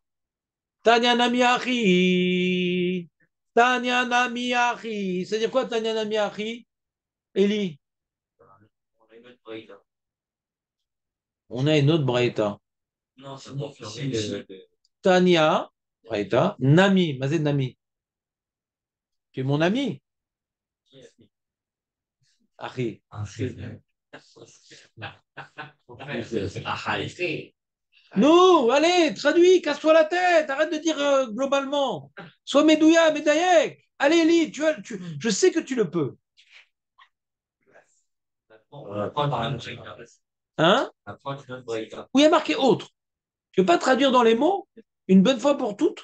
Tanya Namiachi. Tanya Namiachi. C'est-à-dire quoi, Tanya Namiachi? Eli? On a une autre braïta. Non, c'est confirmé. Tanya Braïta. Nami, Mazé Nami. Tu es mon ami. Achi. Non, allez, traduis, casse-toi la tête, arrête de dire globalement. Sois Médouya, Médaillek. Allez, Eli, je sais que tu le peux. Hein? Où il y a marqué autre. Tu ne veux pas traduire dans les mots une bonne fois pour toutes?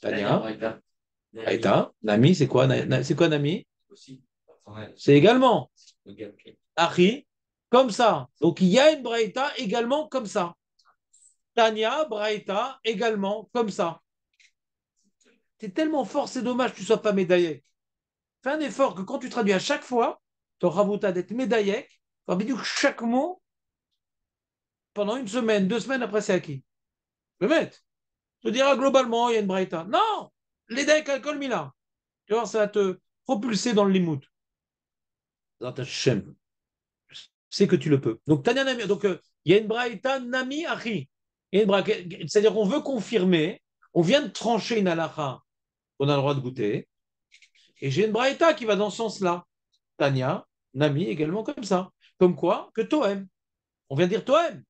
Tania. Aïta. Nami, c'est quoi, c'est quoi Nami? C'est également. Achi, comme ça. Donc il y a une Braïta également comme ça. Tania, Braïta également comme ça. C'est tellement fort, c'est dommage que tu ne sois pas médaillé. Fais un effort que quand tu traduis à chaque fois, tu auras d'être médaillé, tu auras chaque mot pendant une semaine, 2 semaines après c'est acquis. Je vais mettre. Je te diras globalement, il y a une Braïta. Non! Les daïk alcool mila. Tu vois, ça va te propulser dans le limoud. Dans ta shem. C'est que tu le peux. Donc, Tanya Nami. Donc, il y a une Braïta Nami Achi. C'est-à-dire qu'on veut confirmer, on vient de trancher une halakha qu'on a le droit de goûter. Et j'ai une Braïta qui va dans ce sens-là. Tanya, Nami également comme ça. Comme quoi? Que Tohem. On vient de dire Tohem.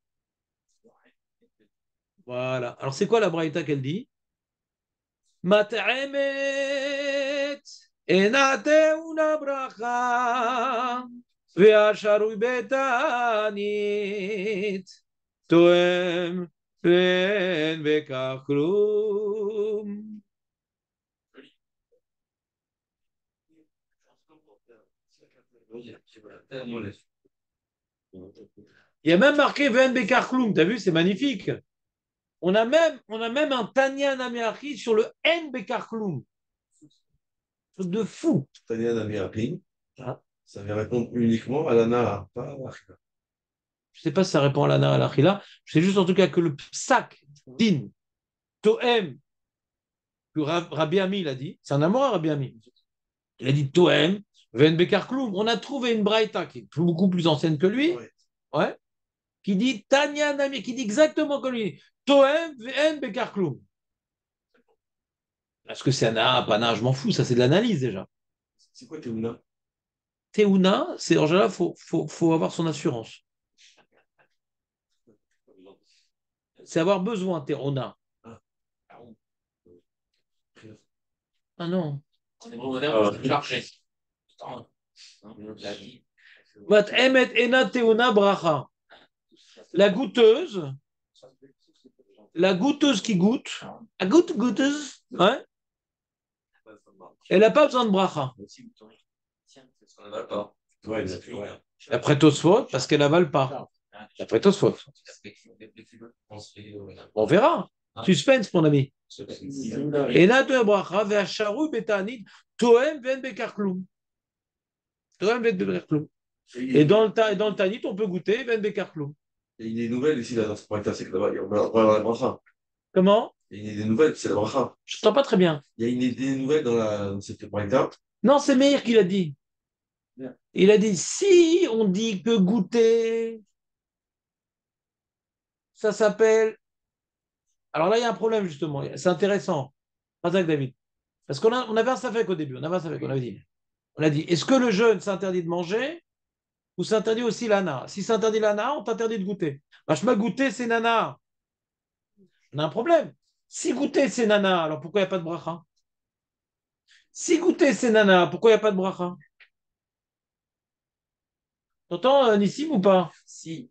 Voilà. Alors, c'est quoi la Braïta qu'elle dit? Mat'emet enateuna bracha ve'asharui betanit toem ve'en bekach klum. Il y a même marqué ve'en bekach klum. T'as vu, c'est magnifique. On a même un Tanya Namiachi sur le N Bekarklum. Truc de fou. Tania Namiachi, ça vient répondre uniquement à l'ana, pas à l'achila. Je ne sais pas si ça répond à l'ana à l'achila. Je sais juste en tout cas que le psak, din, toem, que Rabbi Ami il a dit, c'est un amour à Rabbi Ami. Il a dit toem, ven Bekarklum. On a trouvé une braïta qui est beaucoup plus ancienne que lui, ouais, qui dit Tanya Namiachi, qui dit exactement comme lui. Toem, ven Bekarklum. Est-ce que c'est un pana? Je m'en fous, ça c'est de l'analyse déjà. C'est quoi Théouna? Théouna, c'est en général, faut avoir son assurance. C'est avoir besoin, Théouna. Ah non. C'est bon, on chercher. Vat emet ena Théouna bracha. La goûteuse qui goûte, la goûteuse, hein, elle n'a pas besoin de bracha. Après Tosfot, parce qu'elle n'avale pas. Après Tosfot. On verra. Suspense, mon ami. Et là, tu as bracha, ve'asharu betanit, toem ven bekarklum. Toem ven bekarklum. Et dans le tanit, on peut goûter ven bekarklum. Il y a une idée nouvelle ici, là, dans ce point-là, c'est que là-bas, on va avoir la bracha. Comment? Il y a une idée nouvelle, c'est la bracha. Je ne t'entends pas très bien. Il y a une idée nouvelle dans cette point-là. Non, c'est Meir qui l'a dit. Il a dit, si on dit que goûter, ça s'appelle... Alors là, il y a un problème, justement. C'est intéressant. Razak David. Parce qu'on avait un safek au début. On avait dit. On a dit, est-ce que le jeûne s'interdit de manger ou s'interdit aussi l'ana? Si s'interdit l'ana, on t'interdit de goûter. Machma goûter, c'est nana. On a un problème. Si goûter, c'est nana, alors pourquoi il n'y a pas de bracha? Si goûter, c'est nana, pourquoi il n'y a pas de bracha? T'entends, Nissim, ou pas? Si.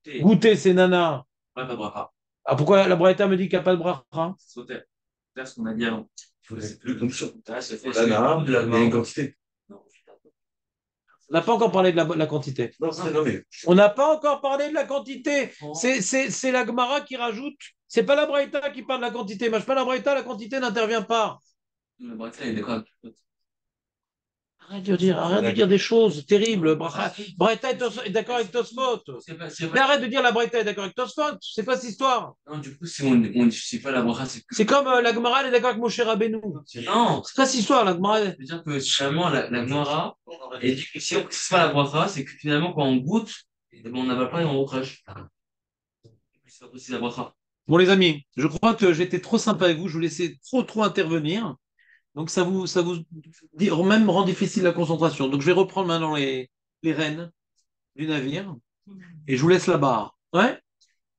Goûter, c'est nana. Pas de bracha. Ah, pourquoi la Braïta me dit qu'il n'y a pas de bracha? Sauter. C'est ce qu'on a dit avant. C'est plus comme ça. L'ana, Il y a une quantité. On n'a pas encore parlé de la quantité. Non, c'est nommé. On n'a pas encore parlé de la quantité. C'est la Gemara qui rajoute. C'est pas la Braïta qui parle de la quantité. Mais pas la Braïta, la quantité n'intervient pas. Le braïta, il est d'accord. Arrête de dire des choses terribles. Braïta est d'accord avec Tosfot. Mais arrête de dire la Braïta est d'accord avec Tosfot. C'est quoi cette histoire? Non, du coup, si on ne dit pas la bracha, c'est comme la Gemara elle est d'accord avec Moshe Rabbeinu. Non, c'est quoi cette histoire, la Gemara? Ça veut dire que finalement, la Gemara, et dit que si on ne fait pas la bracha, c'est que finalement, quand on goûte, on n'avale pas et on recrache. C'est pas possible la bracha. Bon, les amis, je crois que j'étais trop sympa avec vous, je vous laissais trop intervenir. Donc, ça vous même rend difficile la concentration. Donc, je vais reprendre maintenant les rênes du navire et je vous laisse la barre. Ouais?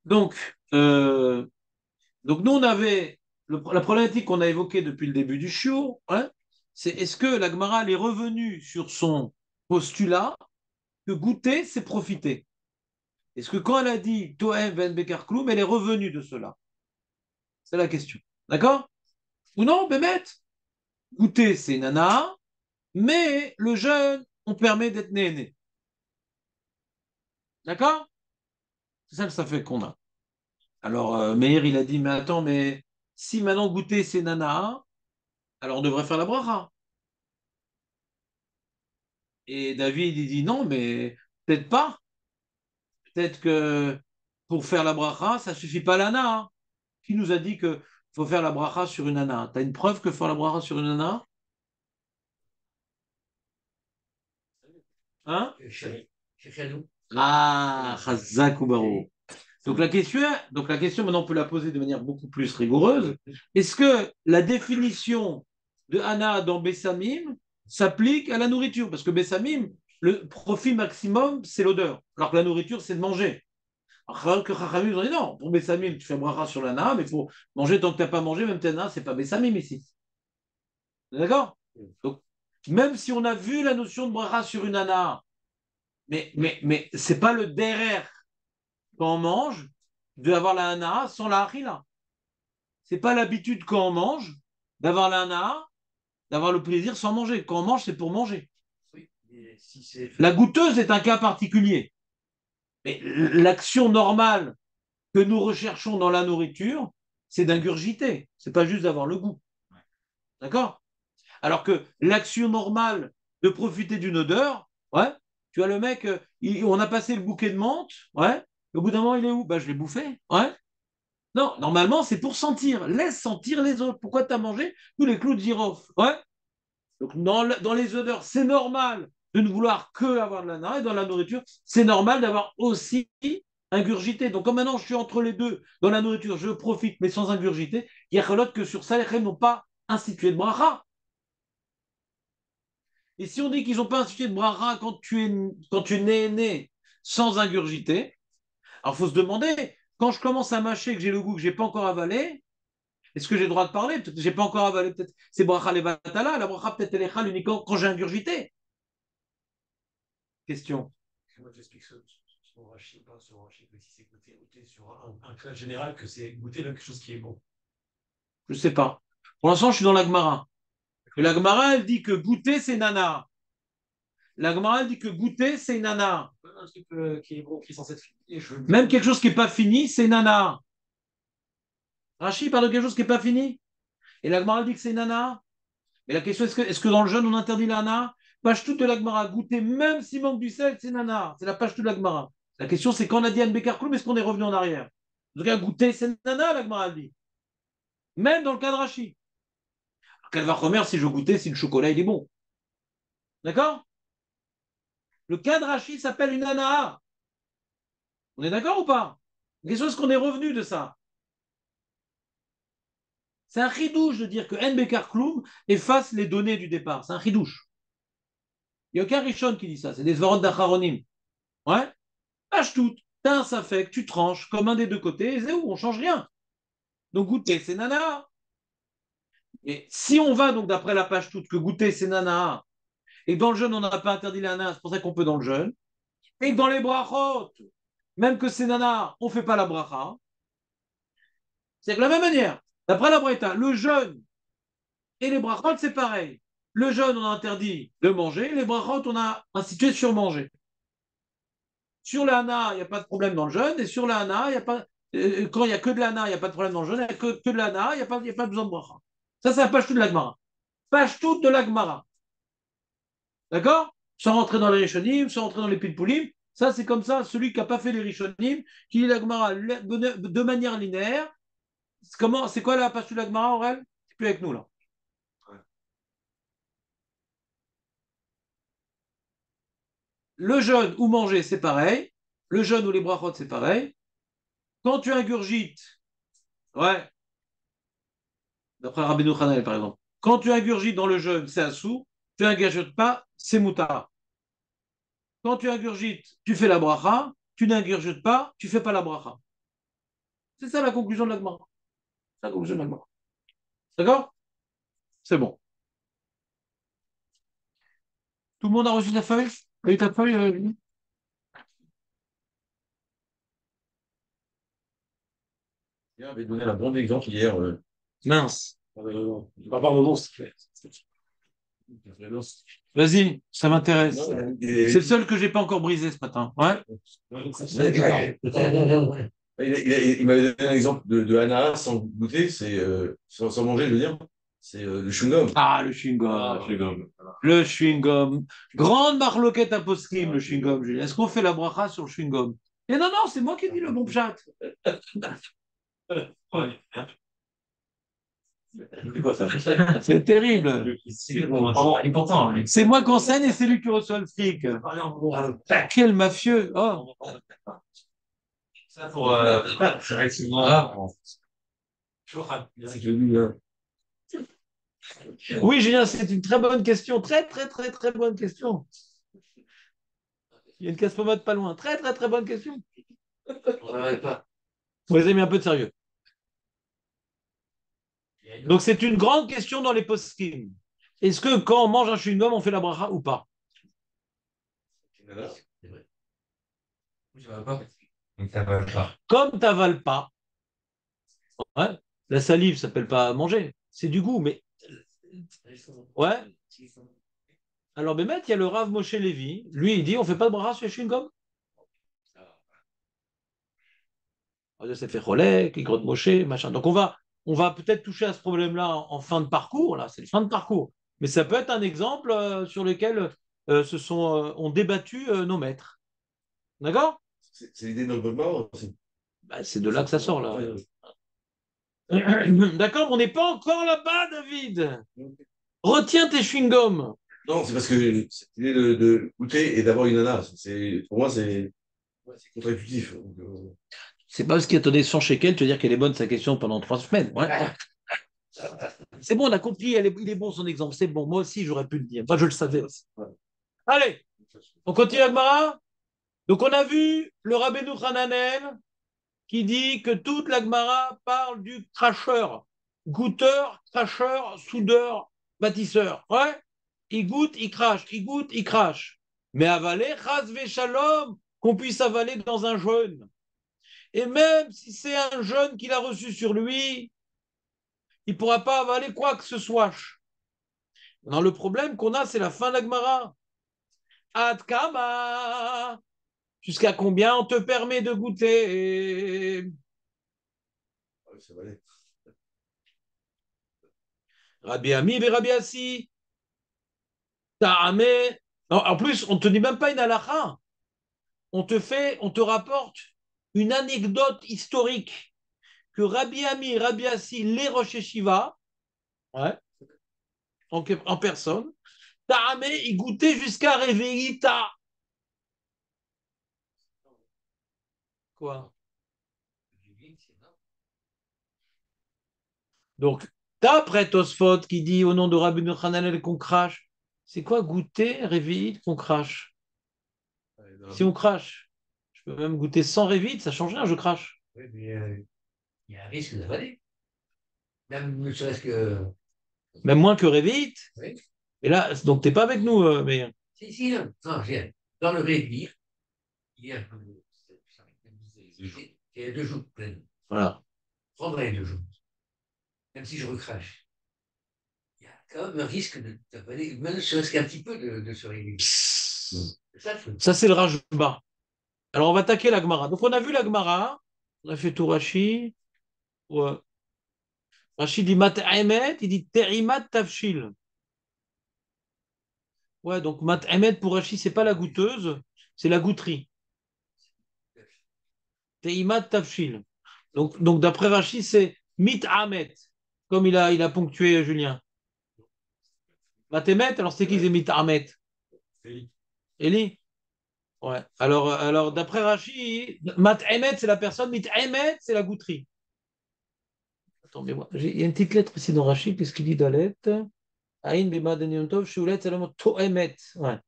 Donc, donc nous, on avait la problématique qu'on a évoquée depuis le début du show, hein, c'est est-ce que la Gemara elle est revenue sur son postulat que goûter, c'est profiter? Est-ce que quand elle a dit Toem ben Bekar Kloum, elle est revenue de cela? C'est la question. D'accord? Ou non, Bémet? Goûter, c'est nana, mais le jeûne, on permet d'être né. D'accord? C'est ça le fait qu'on a. Alors, Meir, il a dit, mais attends, mais si maintenant goûter, c'est nana, alors on devrait faire la bracha. Et David, il dit, non, mais peut-être pas. Peut-être que pour faire la bracha, ça suffit pas l'ana. Hein. Qui nous a dit que faut faire la bracha sur une nana? Tu as une preuve que faire la bracha sur une nana? Hein? Ah, Chazak ou Baro. Donc la question, maintenant, on peut la poser de manière beaucoup plus rigoureuse. Est-ce que la définition de Anna dans Bessamim s'applique à la nourriture? Parce que Bessamim, le profit maximum, c'est l'odeur, alors que la nourriture, c'est de manger. Alors que Chachamim, ils ont dit non, pour Bessamim, tu fais bracha sur l'Anna, mais pour manger tant que tu n'as pas mangé, même t'Anna, c'est pas Bessamim ici. D'accord? Donc, même si on a vu la notion de bracha sur une Anna, mais c'est pas le derrière quand on mange d'avoir la hana sans la harila. C'est pas l'habitude quand on mange d'avoir la hana, d'avoir le plaisir sans manger. Quand on mange, c'est pour manger. Oui, mais si c'est La goûteuse est un cas particulier. Mais l'action normale que nous recherchons dans la nourriture, c'est d'ingurgiter. C'est pas juste d'avoir le goût. D'accord? Alors que l'action normale de profiter d'une odeur, ouais, tu vois le mec, on a passé le bouquet de menthe, ouais, au bout d'un moment, il est où? Bah, je l'ai bouffé, ouais. Non, normalement, c'est pour sentir. Laisse sentir les autres. Pourquoi tu as mangé tous les clous de girofle? Ouais. Donc, dans les odeurs, c'est normal de ne vouloir que avoir de l'ana. Et dans la nourriture, c'est normal d'avoir aussi ingurgité. Donc, comme maintenant, je suis entre les deux, dans la nourriture, je profite, mais sans ingurgiter, il y a relote que sur ça, les Chem n'ont pas institué de bracha. Et si on dit qu'ils n'ont pas institué de bracha quand tu es né sans ingurgiter, alors il faut se demander, quand je commence à mâcher, que j'ai le goût que je n'ai pas encore avalé, est-ce que j'ai le droit de parler? Peut-être que j'ai pas encore avalé, peut-être c'est bracha levatala, la bracha peut-être elle est chale uniquement quand j'ai ingurgité. Question. moi j'explique son rachis, pas sur rachis, que si c'est goûter sur un cas général, que c'est goûter quelque chose qui est bon. Je sais pas. Pour l'instant, je suis dans la Gemara. Et la Gemara, elle dit que goûter, c'est nana. La Gemara, elle dit que goûter, c'est nana. Un truc qui est bon, qui est censé être fini. Même quelque chose qui n'est pas fini, c'est nana. Rachid parle de quelque chose qui n'est pas fini. Et la Gemara, elle dit que c'est nana. Et la question, est-ce que dans le jeûne, on interdit la nana? Page toute de la Gemara. Goûter, même s'il manque du sel, c'est nana. C'est la page toute de la Gemara. La question, c'est quand on a dit Anne Bekar Kloum, est-ce qu'on est revenu en arrière? En tout cas, goûter, c'est nana, la Gemara dit. Même dans le cas de Rachid. Quelle va remettre si je goûtais, si le chocolat, il est bon. D'accord? Le cas de Rachid s'appelle une nana. On est d'accord ou pas? La question, est-ce qu'on est revenu de ça? C'est un chidouche de dire que Anne Bekar Kloum efface les données du départ. C'est un chidouche. Il n'y a aucun Rishon qui dit ça. C'est des Svarot d'Acharonim. Ouais? Page toute. T'as un safek, tu tranches comme un des deux côtés, et c'est où? On change rien. Donc goûter, c'est nana. Et si on va donc d'après la page toute que goûter, c'est nana, et que dans le jeûne, on n'a pas interdit la nana, c'est pour ça qu'on peut dans le jeûne, et que dans les brachot, même que c'est nana, on ne fait pas la bracha, c'est de la même manière. D'après la Breta, le jeûne et les brachot, c'est pareil. Le jeûne, on a interdit de manger, les brachot, on a institué sur manger. Sur la hana, il n'y a pas de problème dans le jeûne, et sur la hana, il n'y a pas. Quand il n'y a que de l'ana, il n'y a pas de problème dans le jeûne, il n'y a que de l'ana, il n'y a pas besoin de bracha. Ça, c'est la page toute de l'agmara. Page toute de l'agmara. D'accord? Sans rentrer dans les rishonim, sans rentrer dans les pilpoulim. Ça, c'est comme ça, celui qui n'a pas fait les rishonim, qui lit l'agmara de manière linéaire. C'est quoi la page toute de l'agmara, Aurel? C'est plus avec nous, là. Le jeûne ou manger, c'est pareil. Le jeûne ou les brachot, c'est pareil. Quand tu ingurgites, Ouais, d'après Rabbeinu Hananel, par exemple. Quand tu ingurgites dans le jeûne, c'est assou. Tu ingurgites pas, c'est moutar. Quand tu ingurgites, tu fais la bracha. Tu n'ingurgites pas, tu fais pas la bracha. C'est ça la conclusion de la Gemara. C'est la conclusion de la Gemara. D'accord? C'est bon. Tout le monde a reçu ta feuille? T'as eu ta feuille, J'avais donné un bon exemple hier. Mince. Pas par moment, c'est Vas-y, ça m'intéresse. Non, C'est le seul que j'ai pas encore brisé ce matin. Ouais. il m'avait donné un exemple de ananas sans goûter, sans manger, je veux dire. C'est le chewing-gum. Ah, le chewing-gum. Le chewing-gum. Grande marloquette à poskim, le chewing-gum, Julien. Est-ce qu'on fait la bracha sur le chewing-gum? Et non, non, c'est moi qui ai dit le bon pchat. C'est terrible. Important. C'est moi qui enseigne et c'est lui qui reçoit le fric. Quel mafieux. Oh. Ça pour c'est relativement rare. Oui, Julien, c'est une très bonne question. Très, très, très, très bonne question. Il y a une casse-pommade pas loin. Très, très, très bonne question. Vous les avez mis un peu de sérieux. Donc, c'est une grande question dans les post-skim. Est-ce que quand on mange un chewing-gum, on fait la bracha ou pas? Comme tu n'avales pas, ouais, la salive, ça ne s'appelle pas manger. C'est du goût, mais. Ouais. Alors, Bémet, il y a le Rav Moshe Lévi. Lui, il dit on ne fait pas de bracha sur les chewing-gum. C'est fait relais, qui grotte Moshe, machin. Donc, on va peut-être toucher à ce problème-là en fin de parcours. Là, c'est le fin de parcours. Mais ça peut être un exemple sur lequel ont débattu nos maîtres. D'accord? C'est l'idée de notre mort aussi. Bah, c'est de là que ça sort, là. D'accord, on n'est pas encore là-bas, David. Retiens tes chewing-gums. Non, c'est parce que cette idée de goûter et d'avoir une ananas, pour moi, c'est contre-intuitif. C'est pas parce qu'il y a donné 100 shekels, tu veux dire qu'elle est bonne sa question pendant 3 semaines. Ouais. C'est bon, on a compris, il est bon son exemple. C'est bon, moi aussi j'aurais pu le dire. Moi je le savais aussi. Allez, on continue Agmara. Donc on a vu le Rabbeinu Hananel qui dit que toute l'Agmara parle du cracheur, goûteur, cracheur, soudeur, bâtisseur. Ouais, il goûte, il crache, il goûte, il crache. Mais avaler, chas shalom, qu'on puisse avaler dans un jeûne. Et même si c'est un jeûne qu'il a reçu sur lui, il ne pourra pas avaler quoi que ce soit. Non, le problème qu'on a, c'est la fin de l'Agmara. Ad kama. Jusqu'à combien on te permet de goûter? Ça va aller. Rabbi Ami et Rabbi Assi. Ta'ame. En plus, on ne te dit même pas une halakha. On te rapporte une anecdote historique que Rabbi Ami et Rabbi Assi, les Rosh Yeshiva, ouais, en personne, Ta'ame, ils goûtaient jusqu'à Réveillita. Quoi? Donc, d'après Tosfot qui dit au nom de Rabbi Hananel qu'on crache, c'est quoi goûter, réveillite, qu'on crache? Si on crache, je peux même goûter sans réveillite, ça change rien, je crache. Oui, mais il y a un risque d'avaler. Même ne serait-ce que. Même moins que réveillite. Oui. Et là, donc t'es pas avec nous, mais. Si, non, non, dans le réduire, il y a il y a 2 jours pleines. Voilà. Prendrai 2 jours. Même si je recrache. Il y a quand même un risque d'avaler, même ne serait-ce qu'un petit peu de se réduire. Ça, c'est le Rajba. Alors, on va attaquer la Gemara. Donc, on a vu la Gemara. On a fait tout Rashi. Ouais. Rashi dit Mat Emet, il dit Terimat Tafshil. Ouais, donc Mat Emet pour Rashi, c'est pas la goûteuse, c'est la goûterie. Terimat Tafshil. Donc d'après Rashi, c'est Mit Amet, comme il a ponctué Julien. Mat Emet, alors c'est qui c'est Mit Amet? Eli. Ouais. Alors d'après Rashi, Mat Emet, c'est la personne, Mit Emet, c'est la goûterie. Attends, mais moi, il y a une petite lettre ici dans Rachid, qu'est-ce qu'il dit Dalet? Aïn bima denyon tov, shoulet salamot toemet. Ouais.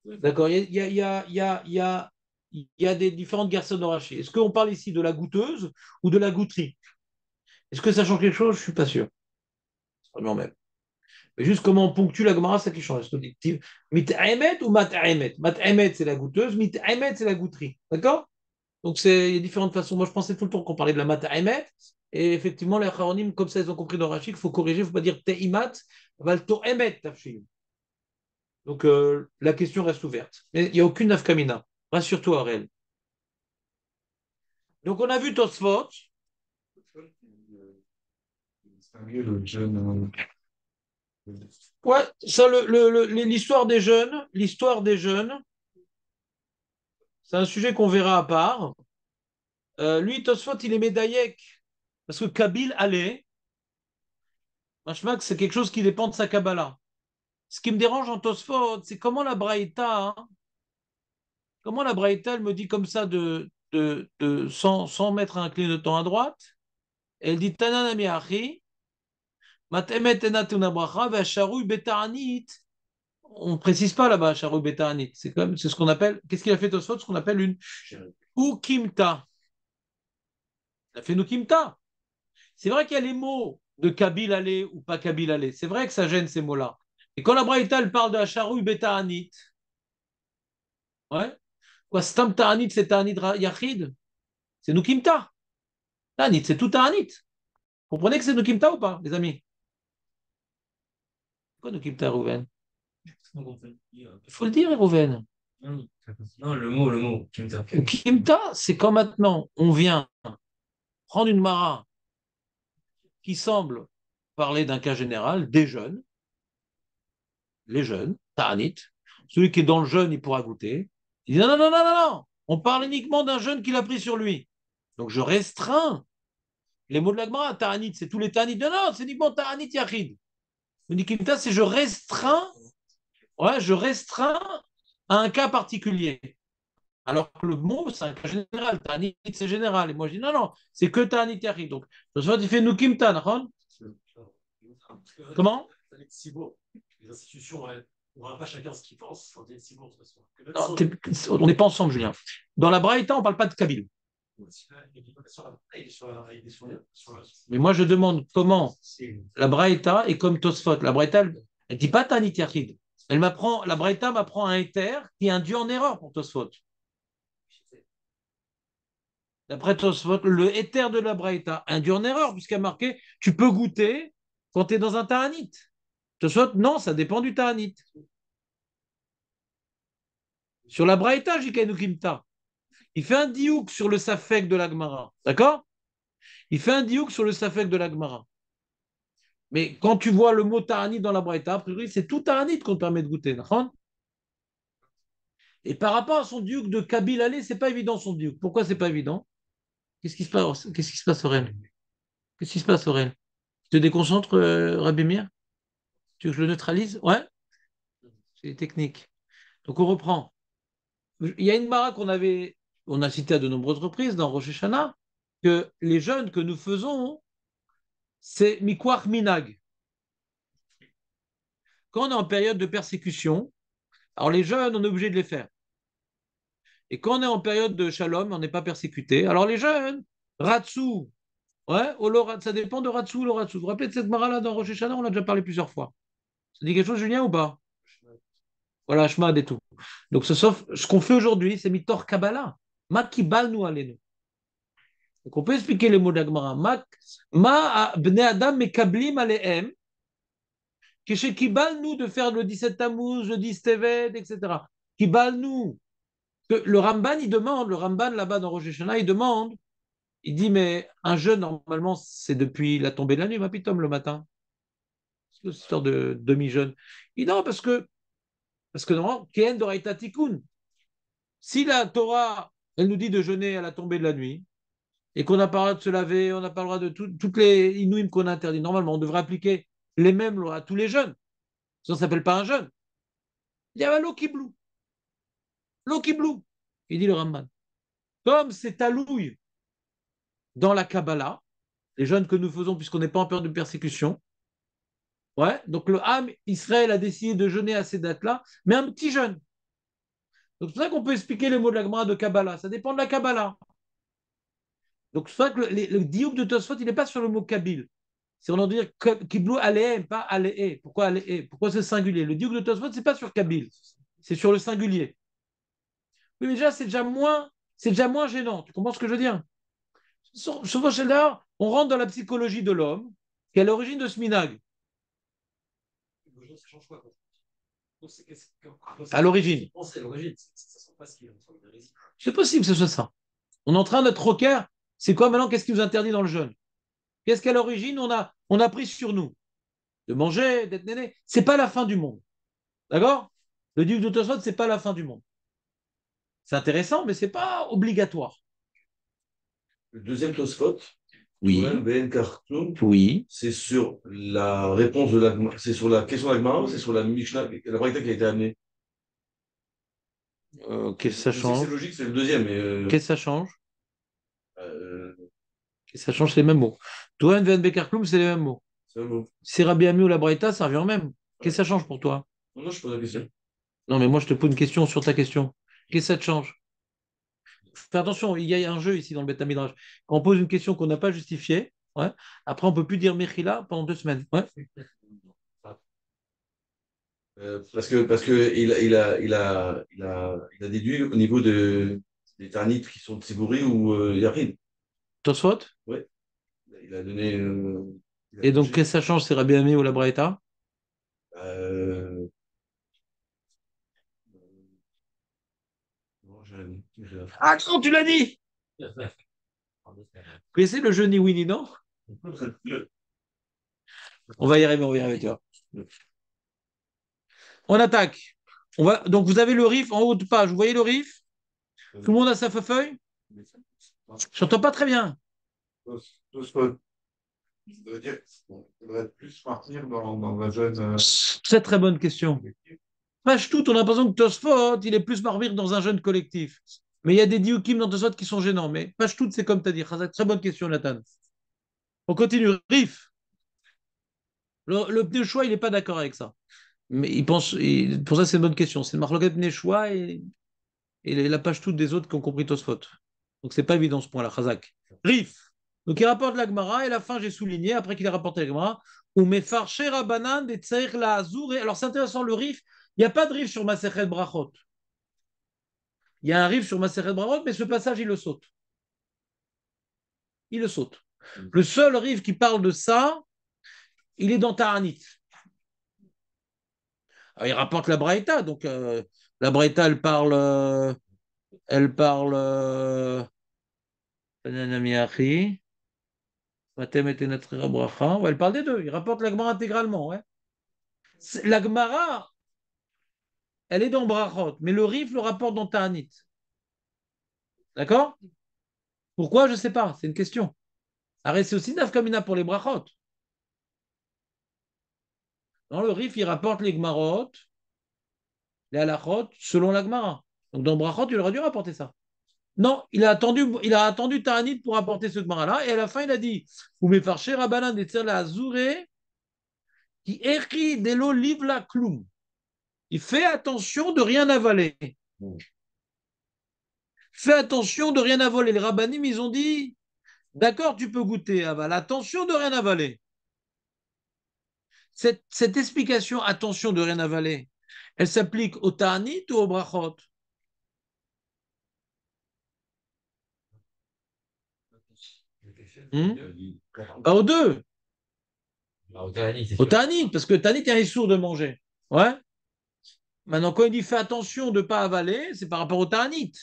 D'accord, il y a des différentes garçons dans Rachid. Est-ce qu'on parle ici de la goûteuse ou de la goûterie? Est-ce que ça change quelque chose? Je ne suis pas sûr. Non, même. Mais juste comment on ponctue la Gemara, c'est ça qui change. Est-ce qu'on dit mit'aemet ou mat'aemet? Mat'aemet, c'est la goûteuse, mit'aemet, c'est la goûterie. D'accord? Donc, il y a différentes façons. Moi, je pensais tout le temps qu'on parlait de la mat'aemet. Et effectivement, les Acharonim, comme ça, ils ont compris dans Rachid, il faut corriger, il ne faut pas dire te'imat, val to'emet, tafshim. Donc, la question reste ouverte. Mais il n'y a aucune nafkamina. Rassure-toi, Aurel. Donc, on a vu Tosfot. C'est mieux le jeune. Ouais, ça, l'histoire des jeunes, c'est un sujet qu'on verra à part. Lui, Tosfot, il est médaillek. Parce que Kabil allait, Mashmak, c'est quelque chose qui dépend de sa Kabbalah. Ce qui me dérange en Tosfot, c'est comment la Braïta, elle me dit comme ça sans mettre un clignotant à droite. Elle dit Tananami Achi, Matemet Enatuna Bracha, Vasharu Beta'anit. On ne précise pas là-bas, Sharu Beta'anit. C'est ce qu'on appelle, qu'est-ce qu'il a fait Tosfot? Ce qu'on appelle une Ukimta. Il a fait une Ukimta. C'est vrai qu'il y a les mots de Kabil aller ou pas Kabil aller. C'est vrai que ça gêne ces mots-là. Et quand la Braïta, elle parle de Hasharu Beta'anit, ouais, quoi, Stam Ta'anit, c'est Ta'anit Yachid, c'est Nukimta. Ta'anit, c'est tout Ta'anit. Vous comprenez que c'est Nukimta ou pas, les amis? Quoi Nukimta, Rouven? Il faut le dire, Rouven. Non, le mot, Kimta. Nukimta, c'est quand maintenant on vient prendre une mara qui semble parler d'un cas général, des jeunes, les jeunes, Ta'anit. Celui qui est dans le jeûne, il pourra goûter. Il dit non, non, non, non, non, non. On parle uniquement d'un jeûne qu'il a pris sur lui. Donc je restreins les mots de la Gemara. Ta'anit, c'est tous les Ta'anit. Non, non, c'est uniquement Ta'anit Yachid. Nikimta, c'est je restreins à un cas particulier. Alors que le mot, c'est un cas général. Ta'anit, c'est général. Et moi, je dis non, non, c'est que Ta'anit Yachid. Donc, il fait Nukimta, d'accord? Comment? Les institutions, on n'aura pas chacun ce qu'il pense. On est bon, de toute façon. Non, on n'est pas ensemble, Julien. Dans la Braïta, on ne parle pas de Kabyle. Mais moi, je demande comment la Braïta est comme Tosfot. La Braïta, elle ne dit pas Tanit Yachid. La Braïta m'apprend un éther qui est induit en erreur pour Tosfot. D'après Tosfot, le éther de la Braïta induit en erreur, puisqu'il y a marqué tu peux goûter quand tu es dans un Ta'anit. Tosfot, non, ça dépend du Ta'anit. Sur la Braïta, Jikainukimta, il fait un diouk sur le safek de la Gemara. D'accord? Il fait un diouk sur le safek de la Gemara. Mais quand tu vois le mot Ta'anit dans la Braïta, a priori, c'est tout Ta'anit qu'on te permet de goûter. D'accord? Et par rapport à son diouk de Kabil Ali, c'est pas évident son diouk. Pourquoi c'est pas évident? Qu'est-ce qui se passe, Aurel? Qu'est-ce qui se passe, Aurel? Tu te déconcentres, Rabbi Meir? Tu veux que je le neutralise? Ouais? C'est technique. Donc on reprend. Il y a une mara on a cité à de nombreuses reprises dans Rosh Hashanah, que les jeûnes que nous faisons, c'est mikwach minag. Quand on est en période de persécution, alors les jeûnes, on est obligé de les faire. Et quand on est en période de shalom, on n'est pas persécuté. Alors les jeûnes, ratsu, ouais, ça dépend de ratsu ou ratsu. Vous vous rappelez de cette mara-là dans Rosh Hashanah? On l'a déjà parlé plusieurs fois. Ça dit quelque chose, Julien, ou pas? Voilà, Shmad et tout. Donc, sauf ce qu'on fait aujourd'hui, c'est mitor Kabbalah. Ma kibal nous alenu. Donc, on peut expliquer les mots d'Agmara. Ma bnei adam mekablim alehem. Keshe kibal nous de faire le 17 Tammuz, le 10 Tevet, etc. Kibal nous. Le Ramban, le Ramban là-bas dans Rosh Hashanah, il demande, il dit, mais un jeûne, normalement, c'est depuis la tombée de la nuit, ma pitom, le matin. C'est une histoire de demi-jeûne. Il dit non, parce que non, Ken Doraita Tikkun. Si la Torah, elle nous dit de jeûner à la tombée de la nuit, et qu'on n'a pas le droit de se laver, on n'a pas le droit de toutes les inouïs qu'on a interdit, normalement, on devrait appliquer les mêmes lois à tous les jeunes. Ça ne s'appelle pas un jeûne. Il y a l'eau qui blou. L'eau qui blou, il dit le Ramban. Comme c'est talouille dans la Kabbalah, les jeûnes que nous faisons puisqu'on n'est pas en période de persécution. Ouais, donc le Ham Israël a décidé de jeûner à ces dates-là, mais un petit jeûne. Donc c'est pour ça qu'on peut expliquer les mots de la Gemara de Kabbalah. Ça dépend de la Kabbalah. Donc c'est pour ça que le diouk de Tosfot, il n'est pas sur le mot Kabil. C'est on en dire Kiblou Alehem, pas Alee. Pourquoi Alee? Pourquoi c'est singulier? Le diouk de Tosfot, c'est pas sur Kabil, c'est sur le singulier. Oui, mais déjà, c'est déjà moins gênant. Tu comprends ce que je veux dire? Souvent, on rentre dans la psychologie de l'homme, qui est à l'origine de ce minag. Ça change quoi, quoi. À l'origine. C'est l'origine. Ça sent pas ce qu'il est en train de résister. C'est possible que ce soit ça. On est en train d'être rocker. C'est quoi maintenant? Qu'est-ce qui nous interdit dans le jeûne? Qu'est-ce qu'à l'origine on a pris sur nous? De manger, d'être néné. C'est pas la fin du monde. D'accord? Le duc de Tosfot, c'est pas la fin du monde. C'est intéressant, mais c'est pas obligatoire. Le deuxième Tosfot, Oui. Ben Kartoum, Oui. c'est sur la réponse de la, c'est sur la question de la Gemara ou c'est sur la Mishnah, la Braïta qui a été amenée? Qu'est-ce que ça Je sais que change? c'est logique, c'est le deuxième, mais Qu'est-ce que ça change? euh, Qu'est-ce que ça change? C'est les mêmes mots. Toi, Van Becker-Klum, c'est les mêmes mots. c'est un mot. Si Rabbi Ami ou la Braïta, ça revient au même. Qu'est-ce que ça change pour toi? Non, je pose la question. Non, mais moi, je te pose une question sur ta question. Qu'est-ce que ça te change? Fais attention, il y a un jeu ici dans le Beth Midrash. Quand on pose une question qu'on n'a pas justifiée, ouais, après, on ne peut plus dire Mechila pendant 2 semaines. Ouais. Parce que il a déduit au niveau des Tarnites qui sont Tzibouri ou Yarid. Tosfot? Ouais. Il a donné. Et donc, qu'est-ce que ça change, c'est Rabbi Ami ou la Braïta? Euh, non, j'ai- Ah non, tu l'as dit! Vous connaissez le jeu ni oui ni non? On va y arriver, tu vois. On attaque. Donc, vous avez le riff en haut de page. Vous voyez le riff? Tout le monde a sa feuille? Je n'entends pas très bien. Tosfot, ça veut dire qu'il faudrait plus partir dans la jeune. Très très bonne question. Page tout, on a l'impression que Tosfot, il est plus marvir dans un jeune collectif. Mais il y a des diukim dans Tosfot qui sont gênants. Mais page tout, c'est comme tu as dit. Très bonne question, Nathan. On continue. Riff. Le pneu choix, il n'est pas d'accord avec ça. Mais il pense, pour ça, c'est une bonne question. C'est le marloquet pneu choix et la page toute des autres qui ont compris Tosfot. Donc c'est pas évident ce point-là, Khazak. Rif. Donc il rapporte la Gemara et à la fin j'ai souligné, après qu'il a rapporté la Gemara, ou mefarcher rabanan de tsair la azur. Alors c'est intéressant le Rif. Il n'y a pas de Rif sur Masechet Brachot. Il y a un Rif sur Masechet Brachot, mais ce passage il le saute. Il le saute. Le seul Rif qui parle de ça, il est dans Ta'anit. Alors, il rapporte la Braïta, donc la Braïta elle parle. Elle parle. Elle parle des deux. Il rapporte la Gemara intégralement. Ouais. La Gemara, elle est dans Brachot, mais le Rif le rapporte dans Ta'anit. D'accord? Pourquoi? Je ne sais pas. C'est une question. Arrête, c'est aussi Nafkamina pour les Brachot. Dans le Rif, il rapporte les Gemarot, les Halachot, selon la Gemara. Donc dans Brachot, il aurait dû rapporter ça. Non, il a attendu Ta'anit pour apporter ce Gemara-là, et à la fin, il a dit Oumefarché Rabbanan de la Azure, qui écrit de l'eau livre la cloum. Il fait attention de rien avaler. Fais attention de rien avaler. Les rabbinim, ils ont dit, d'accord, tu peux goûter, aval. Attention de rien avaler. Cette explication, attention de rien avaler, elle s'applique au ta'anit ou au brachot? Pas aux deux. Au ta'anit, parce que ta'anit, il y a un sourd de manger. Ouais. Maintenant, quand il dit fais attention de ne pas avaler, c'est par rapport au ta'anit.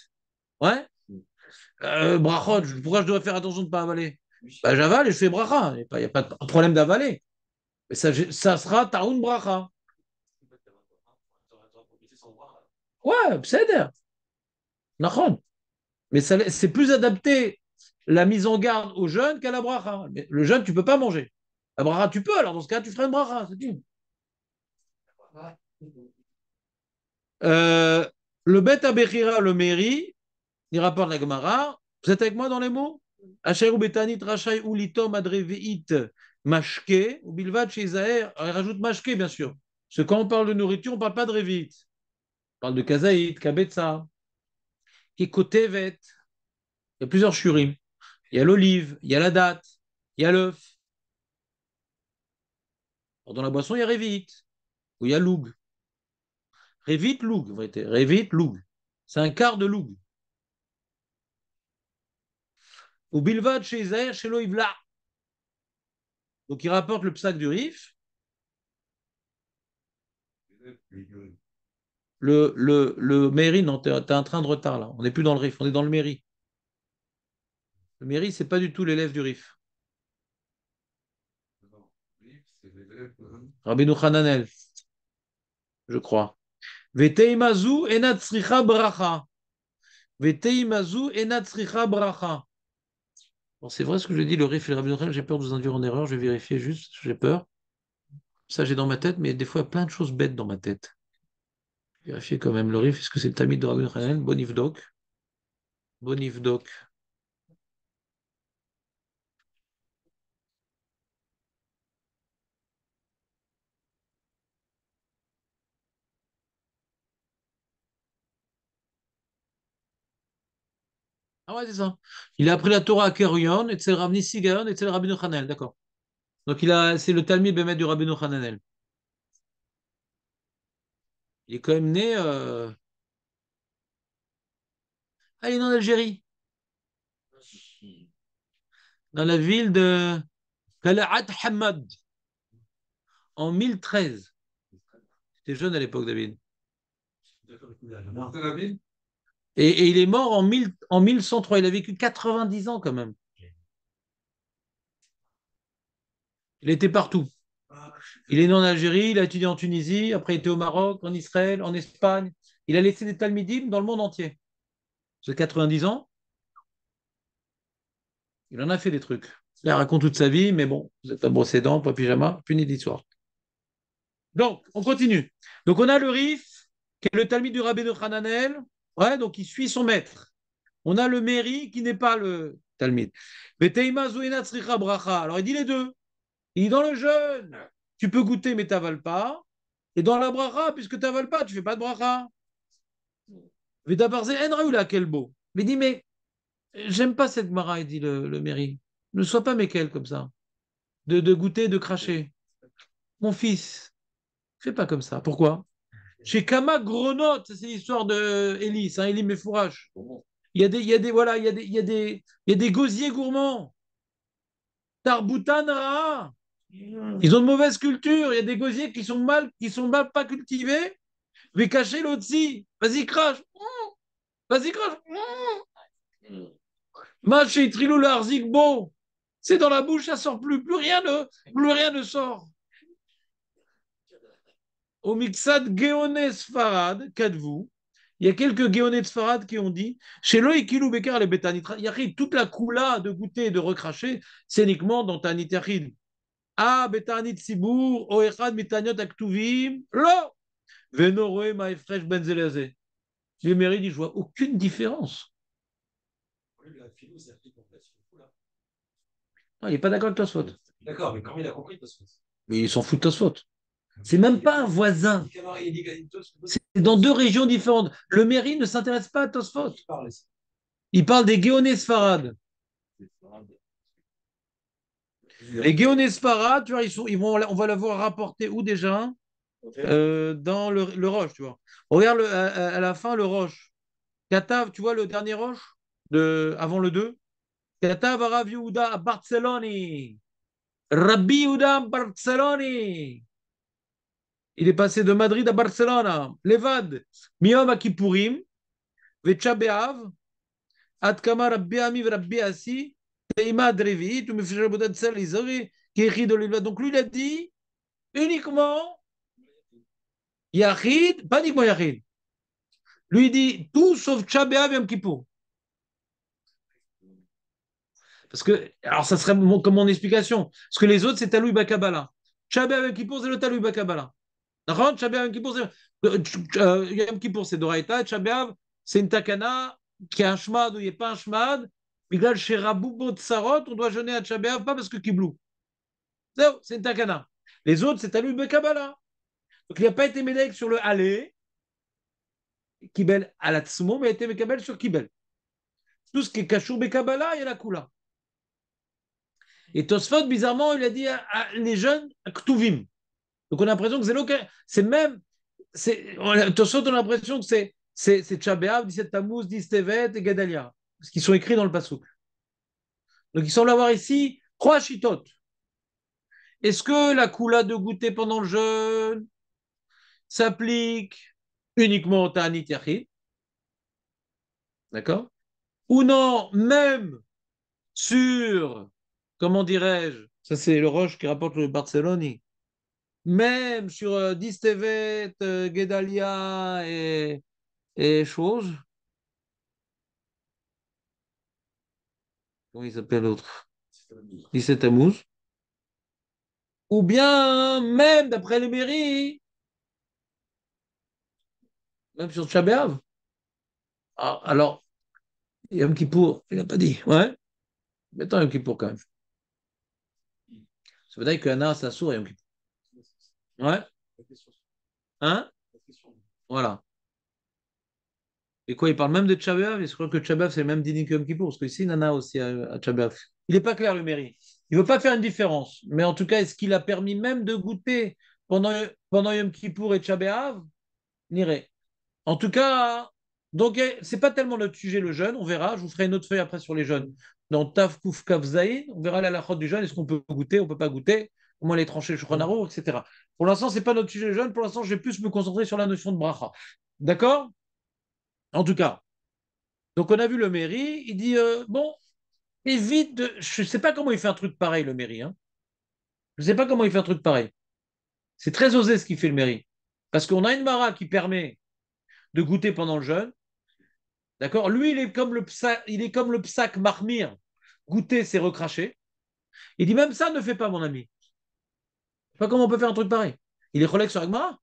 Ouais. Brachot, pourquoi je devrais faire attention de ne pas avaler? Bah, j'avale et je fais bracha. Il n'y a pas de problème d'avaler. Mais ça sera taoun bracha. Ouais, c'est Nachon. Mais c'est plus adapté la mise en garde au jeûne qu'à la bracha. Mais le jeûne, tu ne peux pas manger. La bracha, tu peux. Alors dans ce cas, tu feras une bracha. C'est tout. Le bet abechira, le mairie, il rapporte la Gemara. Vous êtes avec moi dans les mots? Asher ou betanit rachai ou litom adreveit mashke, ou bilvad chez Isaër, il rajoute mashke, bien sûr. Parce que quand on parle de nourriture, on ne parle pas de revit. On parle de kazaït, kabetza, kikotevet. Il y a plusieurs shurim. Il y a l'olive, il y a la date, il y a l'œuf. Dans la boisson, il y a revit, ou il y a loug. Revit, loug, en vérité. Revit, loug. C'est un quart de loug. Ou bilvad chez Isaër, chez l'oivla. Donc il rapporte le psaque du Rif. Le mairie, non, t'es un train de retard là. On n'est plus dans le Rif, on est dans le mairie. Le mairie, c'est pas du tout l'élève du Rif. Rabbeinu Hananel, je crois. Veteimazu enatzricha bracha. Veteimazu enatzricha bracha. Bon, c'est vrai ce que je dis, le Rif et le Rabbeinu Hananel, j'ai peur de vous induire en erreur, je vais vérifier juste, j'ai peur. Ça, j'ai dans ma tête, mais des fois, il y a plein de choses bêtes dans ma tête. Vérifiez quand même le Rif, est-ce que c'est le Talmid de Rabbeinu Hananel? Bonivdok. Bonivdok. Ah ouais, c'est ça. Il a appris la Torah à Kerion, et c'est le Rav Nissi Gaon, et c'est le Rabbeinu Hananel, d'accord. Donc c'est le Talmid Bémet du Rabbeinu Hananel. Il est quand même né. Ah, il est né en Algérie, dans la ville de Kalaat Hamad, en 1013. C'était jeune à l'époque, David. Et il est mort en 1103. Il a vécu 90 ans quand même. Il était partout. Il est né en Algérie, il a étudié en Tunisie, après il était au Maroc, en Israël, en Espagne. Il a laissé des talmidim dans le monde entier. C'est 90 ans. Il en a fait des trucs. Il raconte toute sa vie, mais bon, vous êtes un brossé dents, pas pyjama, fini d'histoire. Donc, on continue. Donc, on a le Rif, qui est le Talmud du Rabbeinu Hananel. Ouais, donc il suit son maître. On a le Méri, qui n'est pas le Talmud. Alors, il dit les deux. Il dit dans le jeûne, tu peux goûter, mais tu n'avales pas. Et dans la bracha, puisque tu n'avales pas, tu ne fais pas de bracha. Mais il dit, mais j'aime pas cette mara, il dit le Méri. Ne sois pas méquel comme ça. De goûter, de cracher. Mon fils, fais pas comme ça. Pourquoi? Chez Kama Gronot, c'est l'histoire de Élie, c'est un Élie Méfourache. Voilà, il y a des gosiers gourmands. Tarboutan Ra. Ils ont de mauvaise culture. Il y a des gosiers qui sont mal pas cultivés. Mais cacher l'autre si. Vas-y, crache. Vas-y, crache. Maché Trilou Larzigbo. C'est dans la bouche, ça sort plus. Plus rien ne sort. Au Mixad Géones Farad, qu'êtes-vous? Il y a quelques Géones Farad qui ont dit chez Loïc Kilou Bekar les Bétanitra, toute la coula de goûter et de recracher, c'est uniquement dans Tanitachid. Ah, Betanit Sibour, Oechad Mitaniot Aktuvim, Lo, Venoroe Maefresh Benzelazé. Le mérite dit je vois aucune différence. Non, il n'est pas d'accord avec Tosfot. D'accord, mais comment il a compris Tosfot? Mais il s'en fout de Tosfot. C'est même pas un voisin. C'est dans deux régions différentes. Le mairie ne s'intéresse pas à Tosfot. Il parle des Géonées Sfarad. Les Géonées Sfarad, tu vois, on va l'avoir rapporté où déjà? Dans le Roche, tu vois. Regarde à la fin le Roche. Katav, tu vois le dernier Roche avant le 2. Katav Rav Yehuda à Barcelone. Rabbi Yehuda à Barcelone. Il est passé de Madrid à Barcelone. Levad, Miyom Akipurim, Vecha Be'av, Adkama Rabbi Ami Rabbi Asi, Teima Drevi, tu me fais Bodat Sel Izori, Kéhi de l'Ilva. Donc lui, il a dit uniquement Yachid, pas uniquement Yachid. Lui, il dit tout sauf Tcha Be'av et Yom Kippour. Parce que, alors ça serait comme mon explication. Parce que les autres, c'est Talou Bakabala. Tcha Be'av et Yom Kippour, c'est le Talou Bakabala. Yom Kippour, c'est Doraita. Tcha B'Av, c'est une takana qui a un shmad ou il n'y a pas un shmad. Biglal chez Rabou Tsarot, on doit jeûner à Tchabéav, pas parce que Kiblou. C'est une takana. Les autres, c'est à lui de Kabbalah. Donc il n'a pas été médek sur le Halé, Kibel Alatsmo, mais il a été Mekabel sur Kibel. Tout ce qui est Kachou Bekabbalah, il y a la Kula. Et Tosfot, bizarrement, il a dit les jeunes, Ktuvim. Donc on a l'impression que c'est même. Tosfot, on a l'impression que c'est Tchabéav, 17 Tammuz, 10 Tevet et Gedalia. Ce qui sont écrits dans le Passouk. Donc il semble avoir ici 3 chitotes. Est-ce que la Kula de goûter pendant le jeûne s'applique uniquement au Ta'anit Yachid? D'accord? Ou non, même sur, comment dirais-je, ça c'est le Roche qui rapporte le Barcelone, même sur Distevet, Gedalia et choses. Comment il s'appelle l'autre? 17 Tammuz. Ou bien, même d'après les mairies, même sur Tchabéav. Ah, alors, Yom Kippour, il n'a pas dit. Ouais. Mettons Yom Kippour quand même. Ça veut dire que Anna, ça sourd Yom Kippour. Ouais. Hein? Voilà. Et quoi, il parle même de Tchabéav, et je crois que Tchabéav, c'est le même dîner que Yom Kippour, parce que ici, Nana aussi à Tchabéav. Il n'est pas clair, le mairie. Il ne veut pas faire une différence. Mais en tout cas, est-ce qu'il a permis même de goûter pendant Yom Kippour et Tchabéav? N'irait. En tout cas, donc, c'est pas tellement notre sujet, le jeûne. On verra. Je vous ferai une autre feuille après sur les jeûnes. Dans Taf Kouf Kaf Zaïn, on verra la lachot du jeûne. Est-ce qu'on peut goûter? On ne peut pas goûter? Comment les trancher le Shulchan Aruch, etc. Pour l'instant, c'est pas notre sujet, le jeûne. Pour l'instant, je vais plus me concentrer sur la notion de bracha. D'accord? En tout cas. Donc, on a vu le mairie. Il dit bon, évite de. Je ne sais pas comment il fait un truc pareil, le mairie. Hein. Je ne sais pas comment il fait un truc pareil. C'est très osé ce qu'il fait, le mairie. Parce qu'on a une mara qui permet de goûter pendant le jeûne. D'accord? Lui, il est comme le psaque marmire. Goûter, c'est recracher. Il dit même ça ne fait pas, mon ami. Je sais pas comment on peut faire un truc pareil. Il est relègue sur Agmara.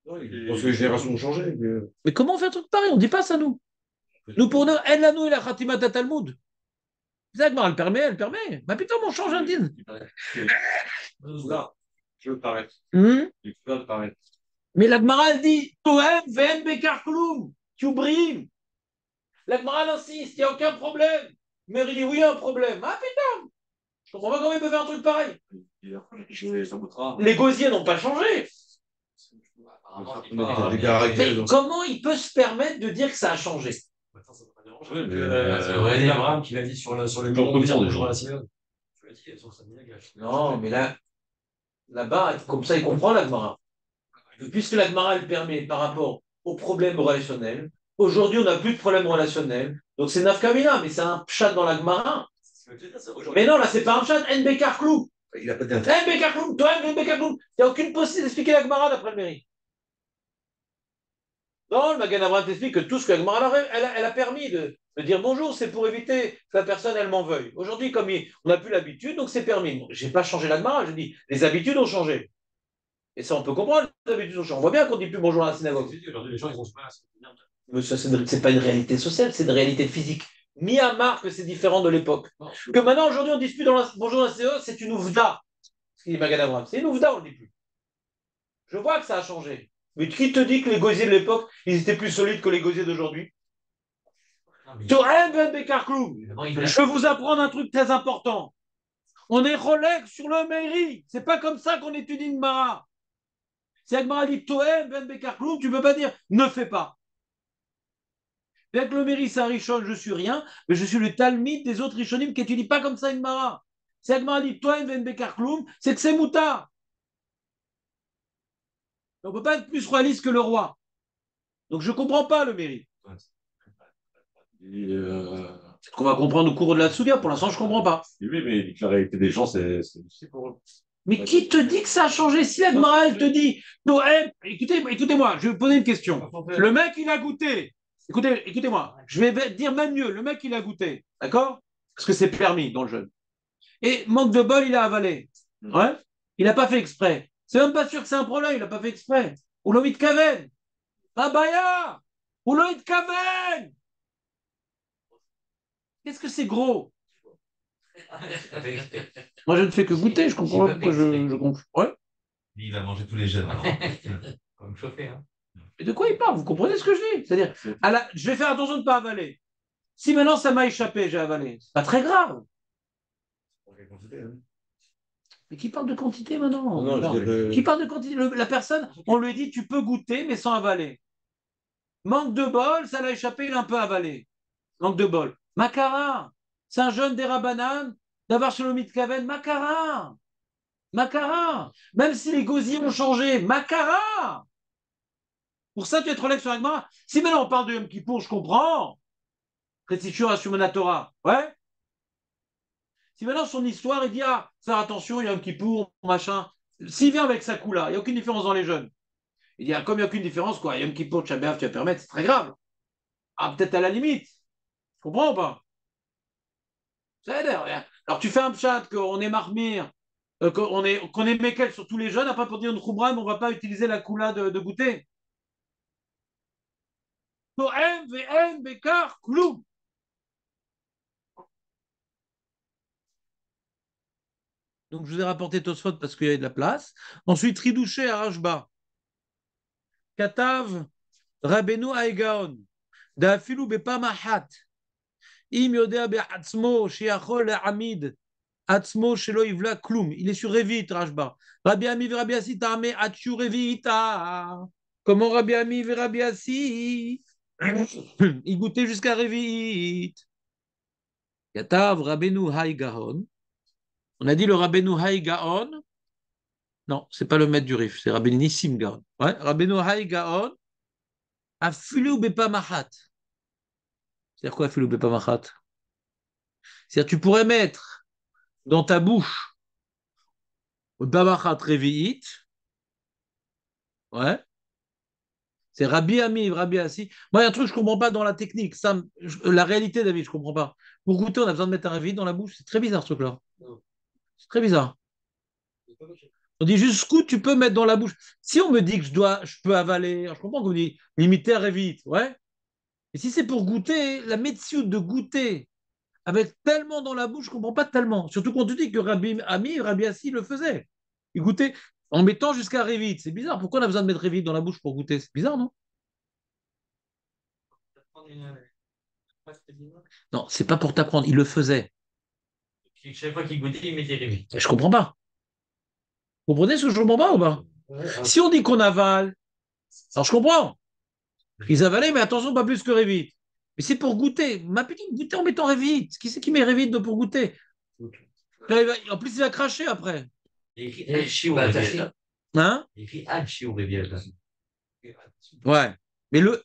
Parce que les générations ont changé. Mais comment on fait un truc pareil? On ne dit pas ça, nous. Nous, pour nous, elle, la nous, et la Khatimat Talmud. Agmara, elle permet, elle permet. Mais putain, on change un din. Là, je veux paraître. Je veux paraître. Mais l'Agmara, elle dit Tohem, Ven, Bekar, Kloum, Tubrim. L'Agmara insiste, il n'y a aucun problème. Mais il dit oui, il y a un problème. Ah putain, je comprends pas comment il peut faire un truc pareil. Les gosiers n'ont pas changé. Mais comment il peut se permettre de dire que ça a changé? C'est René Abraham qui l'a dit sur les murs de la synagogue. Tu l'as dit, elles sont non, mais là-bas, comme ça, il comprend l'Agmara. Puisque l'Agmara, elle permet par rapport aux problèmes relationnels. Aujourd'hui, on n'a plus de problème relationnel. Donc c'est Nafkamina, mais c'est un pshat dans l'Agmara. Mais non, là, c'est pas un pshat. Nbekar Klou. Il a pas d'intérêt. Nbekar Klou, toi, Nbekar Klou. Il n'y a aucune possibilité d'expliquer l'Agmara d'après le mairie. Non, le Magan Abraham t'explique que tout ce que l'Agmara elle a permis de dire bonjour, c'est pour éviter que la personne, elle m'en veuille. Aujourd'hui, comme on n'a plus l'habitude, donc c'est permis. Je n'ai pas changé l'Agmara, je dis les habitudes ont changé. Et ça, on peut comprendre, les habitudes ont changé. On voit bien qu'on ne dit plus bonjour à la synagogue. Aujourd'hui, les gens, ils ont pas. Mais ça, c'est pas une réalité sociale, c'est une réalité physique. Mis à marque que c'est différent de l'époque. Que maintenant, aujourd'hui, on ne dit plus bonjour à la CE, c'est une ouvda. Ce qu'il dit Magan Abraham. C'est une ouvda, on ne dit plus. Je vois que ça a changé. Mais qui te dit que les gosiers de l'époque, ils étaient plus solides que les gosiers d'aujourd'hui? Je vais vous apprendre un truc très important. On est relègue sur le mairie. C'est pas comme ça qu'on étudie une mara. Si Agmara dit Tohem, Ben Bekarkloum, tu ne peux pas dire ne fais pas. Bien que le mairie, c'est un Rishon, je suis rien, mais je suis le Talmud des autres Rishonim qui n'étudient pas comme ça une mara. Si Agmara dit Tohem, Ben Bekarkloum, c'est que c'est Mouta. On ne peut pas être plus royaliste que le roi. Donc je ne comprends pas le mairie. C'est qu'on va comprendre au cours de la Soudia. Pour l'instant, je ne comprends pas. Oui, mais la réalité des gens, c'est difficile pour eux. Mais qui te dit que ça a changé? Si la Gemara, elle te dit, écoutez-moi, je vais vous poser une question. Le mec, il a goûté. Écoutez-moi, je vais dire même mieux. Le mec, il a goûté. D'accord? Parce que c'est permis dans le jeûne. Et manque de bol, il a avalé. Ouais? Il n'a pas fait exprès. C'est même pas sûr que c'est un problème, il n'a pas fait exprès. Ou l'omit kaven. Abaya! Ou l'omit kaven! Qu'est-ce que c'est gros? Moi, je ne fais que goûter, je comprends pas pourquoi je comprends. Ouais. Il va manger tous les jeunes. Comme chauffé, hein. Mais de quoi il parle? Vous comprenez ce que je dis? C'est-à-dire, je vais faire attention de ne pas avaler. Si maintenant ça m'a échappé, j'ai avalé, c'est pas très grave. Mais qui parle de quantité maintenant? Non, Non. je dirais- Qui parle de quantité? La personne, on lui dit tu peux goûter mais sans avaler. Manque de bol, ça l'a échappé, il a un peu avalé. Manque de bol. Makara, c'est un jeune des Rabanan, d'avoir Sholomit Kaven, Makara. Makara. Même si les gosiers ont changé, Makara. Pour ça, tu es trop sur Agmara. Si maintenant on parle de Yom Kippour, je comprends. Restitution à Shumana Torah. Ouais. Si maintenant son histoire, il dit ah, faire attention, il y a Yom Kippour, machin. S'il vient avec sa coula, il n'y a aucune différence dans les jeunes. Il dit ah, comme il n'y a aucune différence, quoi, Yom Kippour, Tchabéav, tu vas permettre, c'est très grave. Ah, peut-être à la limite. Tu comprends ou pas? Ça aide. Alors tu fais un chat qu'on est marmire, qu'on est Mekel sur tous les jeunes, après pour dire une Khoubra, on ne va pas utiliser la coula de goûter. To'em, ve'em, bekar, kloum. Donc, je vous ai rapporté Tosfot parce qu'il y a de la place. Ensuite, Ridouché à Rashba. Katav, Rabbeinu Aegaon. Da'afilu bepamahat. Im yodea be'atzmo, shiachol le'amid. Atzmo shelo ivla kloum. Il est sur Revit, Rashba. Rabbi Ami Rabbi Assi ta'ame atchu Revita. Comment Rabbi Ami Rabbi Assi? Il goûtait jusqu'à Revit. Katav, Rabbeinu Haïgaon. On a dit le Rabbeinu Haïgaon. Non, c'est pas le maître du Rif, c'est Rabbeinu Nissim Gaon. Ouais, Rabbeinu Haï Gaon, Afilu Bepamahat. C'est-à-dire quoi, Afilu Bepamahat? C'est-à-dire tu pourrais mettre dans ta bouche Bepamahat Revi'it. Ouais. C'est Rabbi Ami, Rabbi Assi. Moi, il y a un truc que je ne comprends pas dans la technique. Ça, la réalité, David, je ne comprends pas. Pour goûter, on a besoin de mettre un Revi'it dans la bouche. C'est très bizarre, ce truc-là. C'est très bizarre. On dit jusqu'où tu peux mettre dans la bouche. Si on me dit que je peux avaler, alors je comprends qu'on dit limiter à Revi'it. Ouais. Et si c'est pour goûter, la méthode de goûter avec tellement dans la bouche, je ne comprends pas tellement. Surtout quand tu dis que Rabbi Ami, Rabbi Assi le faisait. Il goûtait en mettant jusqu'à Révit. C'est bizarre. Pourquoi on a besoin de mettre Révit dans la bouche pour goûter? C'est bizarre, non? Non, c'est pas pour t'apprendre. Il le faisait. Chaque fois qu'il goûtait, il mettait Rémi. Je comprends pas. Vous comprenez ce que je comprends pas ou pas? Si on dit qu'on avale, alors je comprends. Ils avalaient, mais attention, pas plus que Révit. Mais c'est pour goûter. Ma petite, goûter en mettant Révit. Qui c'est qui met Révit pour goûter? En plus, il va cracher après. Il écrit Al-Shiou Hein? Il écrit Al-Shiou Réviel. Ouais.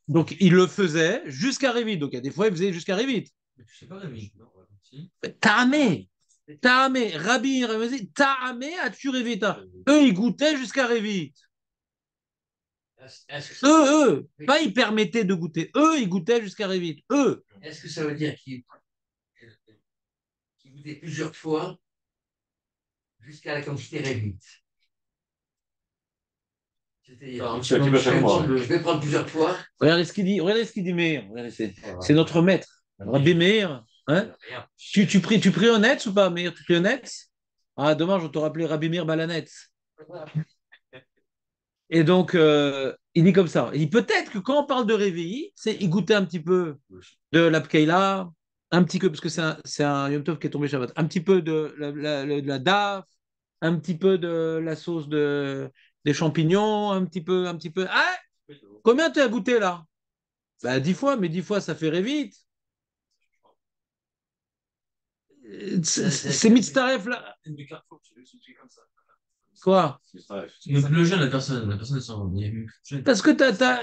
Donc, il le faisait jusqu'à Révit. Donc, il y a des fois, il faisait jusqu'à Révit. Je sais pas, Rémi. Ta'amé. Ta'amé. Rabbi, Ta'amé a tué Révit. Eux, ils goûtaient jusqu'à Révit. Eux. Pas ils permettaient de goûter. Eux, ils goûtaient jusqu'à Révit. Eux. Est-ce que ça veut dire qu'il goûtait plusieurs fois jusqu'à la quantité réduite? C'est-à-dire, je vais prendre plusieurs fois. Regardez ce qu'il dit. Regardez ce qu'il dit Meir. C'est notre maître. Rabbi Meir. Hein? Tu pries honnête ou pas, Meir? Tu pries honnête? Ah, dommage, on t'aurait appelé Rabbi Meir Balanet. Et donc, il dit comme ça. Il dit peut-être que quand on parle de réveil, c'est il goûtait un petit peu de l'apkeila, un petit peu, parce que c'est un Yom Tov qui est tombé Shabbat, un petit peu de la daf, un petit peu de la sauce des champignons, un petit peu. Ah, combien tu as goûté là? Bah, 10 fois, mais 10 fois, ça fait vite. C'est Mitzaref là. Quoi? Le jeune, la personne s'en. Parce que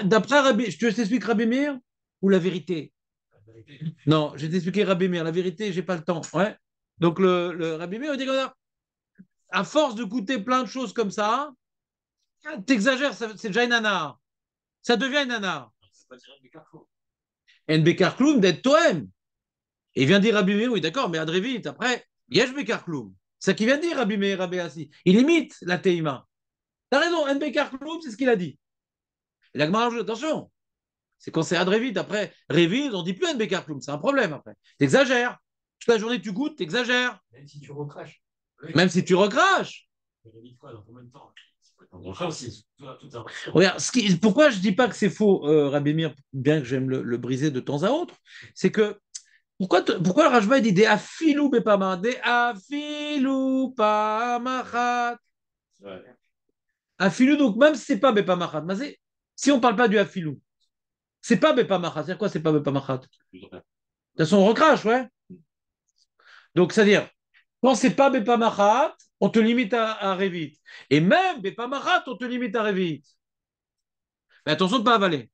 d'après Rabbi, je t'explique Rabbi Meir ou la vérité? Non, je vais t'expliquer Rabbi Meir. La vérité, j'ai pas le temps. Ouais. Donc le Rabbi Meir, il dit comme ça. À force de goûter plein de choses comme ça, t'exagères, c'est déjà une nanar. Ça devient une nanar. En Bekar Kloum d'être Toem. Et il vient dire Rabbi Meir, oui, d'accord, mais Adrevit, après, Yesh Bekar Kloum. C'est ce qu'il vient de dire Rabbi Meir, Rabbi Assi. Il imite la Teima. T'as raison, En Bekar Kloum, c'est ce qu'il a dit. Et la Gemara, attention, c'est quand c'est Adrevit, après, Revit, on dit plus En Bekar Kloum, c'est un problème après. T'exagères. Toute la journée, tu goûtes, t'exagères. Même si tu recraches. Même si tu recraches. Dans combien de temps? On fera aussi. Regarde, pourquoi je ne dis pas que c'est faux, Rabbi Meir, bien que j'aime le briser de temps à autre, c'est que pourquoi le Rajba dit des afilou bepama, des afilou pamachat. Afilou, donc même si c'est pas bepamachat, mais si on ne parle pas du afilou, c'est pas bepamachat. C'est quoi, c'est pas bepamachat? De toute façon, on recrache, ouais. Donc, c'est-à-dire, quand c'est pas bepamachat, on te limite à Revit. Et même bepamachat, on te limite à Revit. Mais attention de ne pas avaler.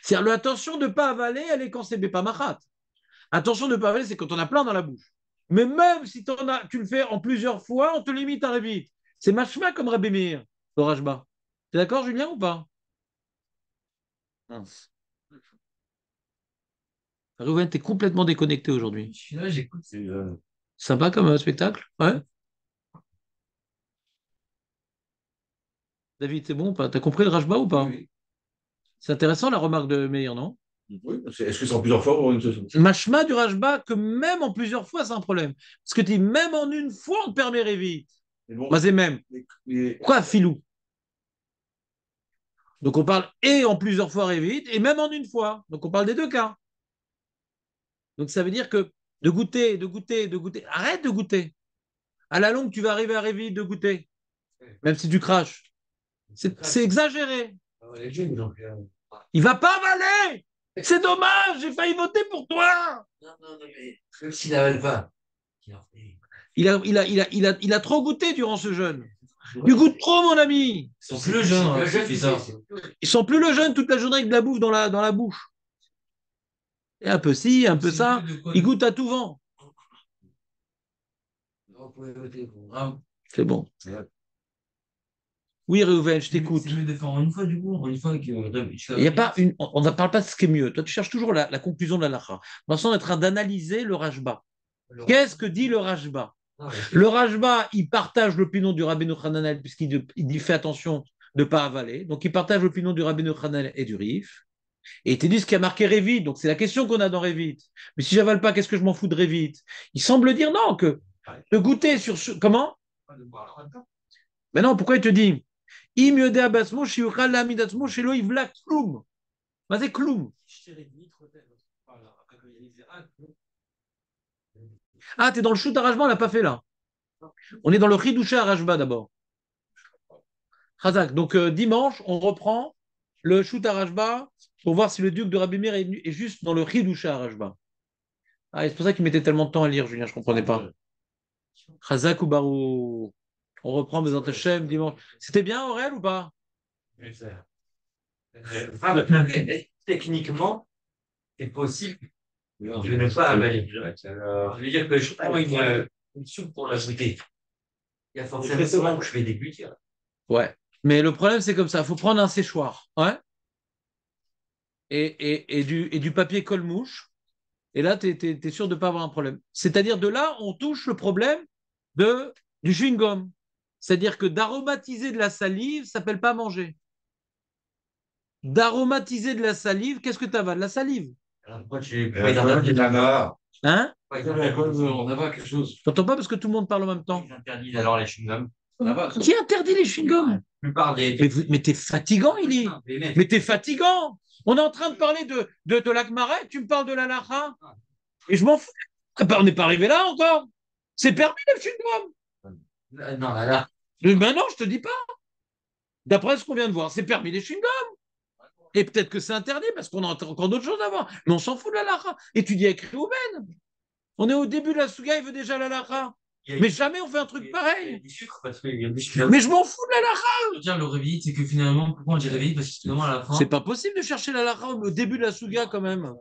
C'est-à-dire, l'attention de ne pas avaler, elle est quand c'est bepamachat. Attention de ne pas avaler, c'est quand on a plein dans la bouche. Mais même si tu le fais en plusieurs fois, on te limite à Revit. C'est machma comme Rabbi Meir, le Rajba. T'es d'accord, Julien, ou pas? Mince. Ruben, t'es complètement déconnecté aujourd'hui. Je suis là, j'écoute. Sympa comme spectacle? Ouais. David, c'est bon ou pas? T'as compris le Rajba ou pas? Oui. C'est intéressant la remarque de Meir, non? Oui, est-ce que c'est en plusieurs fois ou en une seule fois? Machma du Rajba, que même en plusieurs fois, c'est un problème. Parce que tu dis, même en une fois, on te permet Revit. Mais bon, Bah, c'est même. mais- Pourquoi filou? Donc on parle et en plusieurs fois Revit, et même en une fois. Donc on parle des deux cas. Donc ça veut dire que de goûter, de goûter, de goûter. Arrête de goûter. À la longue, tu vas arriver à Revit de goûter. Même si tu craches. C'est exagéré. Il va pas avaler. C'est dommage, j'ai failli voter pour toi. Non, non, non, mais même s'il n'avale pas. Il a trop goûté durant ce jeûne. Tu goûtes trop, mon ami. Ils sont plus jeunes, hein, c'est bizarre. Ils sont plus le jeûne toute la journée avec de la bouffe dans la bouche. Et un peu ci, un peu ça. Ils goûtent à tout vent. Vous pouvez voter pour. Ah, C'est bon. Oui, Réhouven, je t'écoute. c'est mieux de faire en une fois, du coup, une fois que. Il y a pas on ne parle pas de ce qui est mieux. Toi, tu cherches toujours la conclusion de la lacha. Maintenant, on est en train d'analyser le Rajba. Qu'est-ce que dit le Rajba? Le Rajba, il partage l'opinion du Rabbeinu Hananel, puisqu'il dit fais attention de ne pas avaler. Donc, il partage l'opinion du Rabbeinu Hananel et du Rif. Et il te dit ce qui a marqué Revit. Donc, c'est la question qu'on a dans Revit. Mais si j'avale pas, qu'est-ce que je m'en fous de Revit? Il semble dire non, que de goûter sur ce. Comment? Mais non, pourquoi il te dit Im yodea basmo shiuchal lamidatzmo shelo yivla kloum. Mais c'est kloum. Ah, t'es dans le shoot arrangement, on l'a pas fait là. On est dans le chidouché arrangement d'abord. Khazak. Donc dimanche, on reprend le shoot arrangement pour voir si le duc de Rabbi Meir est juste dans le chidouché arrangement. Ah, c'est pour ça qu'il mettait tellement de temps à lire, Julien, je ne comprenais pas. Khazak ou Barou. On reprend Bezant Hashem dimanche. C'était bien, Aurel, ou pas? Techniquement, c'est possible de ne pas avaler. Je veux dire que je prends une soupe pour la goûter. Il y a forcément que je vais déguster. Ouais. Mais le problème, c'est comme ça. Il faut prendre un séchoir. Ouais. Et du papier colle-mouche. Et là, tu es sûr de ne pas avoir un problème. C'est-à-dire, de là, on touche le problème du chewing-gum. C'est-à-dire que d'aromatiser de la salive, ça ne s'appelle pas manger. D'aromatiser de la salive, qu'est-ce que tu avales? De la salive. Alors, pourquoi tu Hein? On a pas quelque chose. Je t'entends pas parce que tout le monde parle en même temps. interdis alors les chewing-gums? Qui interdit les chewing-gums? La plupart des. Mais t'es fatigant, il est. Mais t'es fatigant. On est en train de parler de l'Akmaret, tu me parles de la Lacha. Et je m'en fous. On n'est pas arrivé là encore. C'est permis les chewing-gums. Non, là. Ben non, je te dis pas. D'après ce qu'on vient de voir, c'est permis les chewing-gums. Et peut-être que c'est interdit parce qu'on a encore d'autres choses à voir. Mais on s'en fout de la Lacha. Et tu dis avec Réhouven. On est au début de la Souga, il veut déjà la Lacha. Mais jamais on fait un truc pareil. Il y a du sucre parce qu'il y a du sucre. Mais je m'en fous de la Lacha. Je veux dire, le réveil, c'est que finalement, pourquoi on dit réveil? Parce que finalement, à la fin. C'est pas possible de chercher la Lacha au début de la Souga quand même.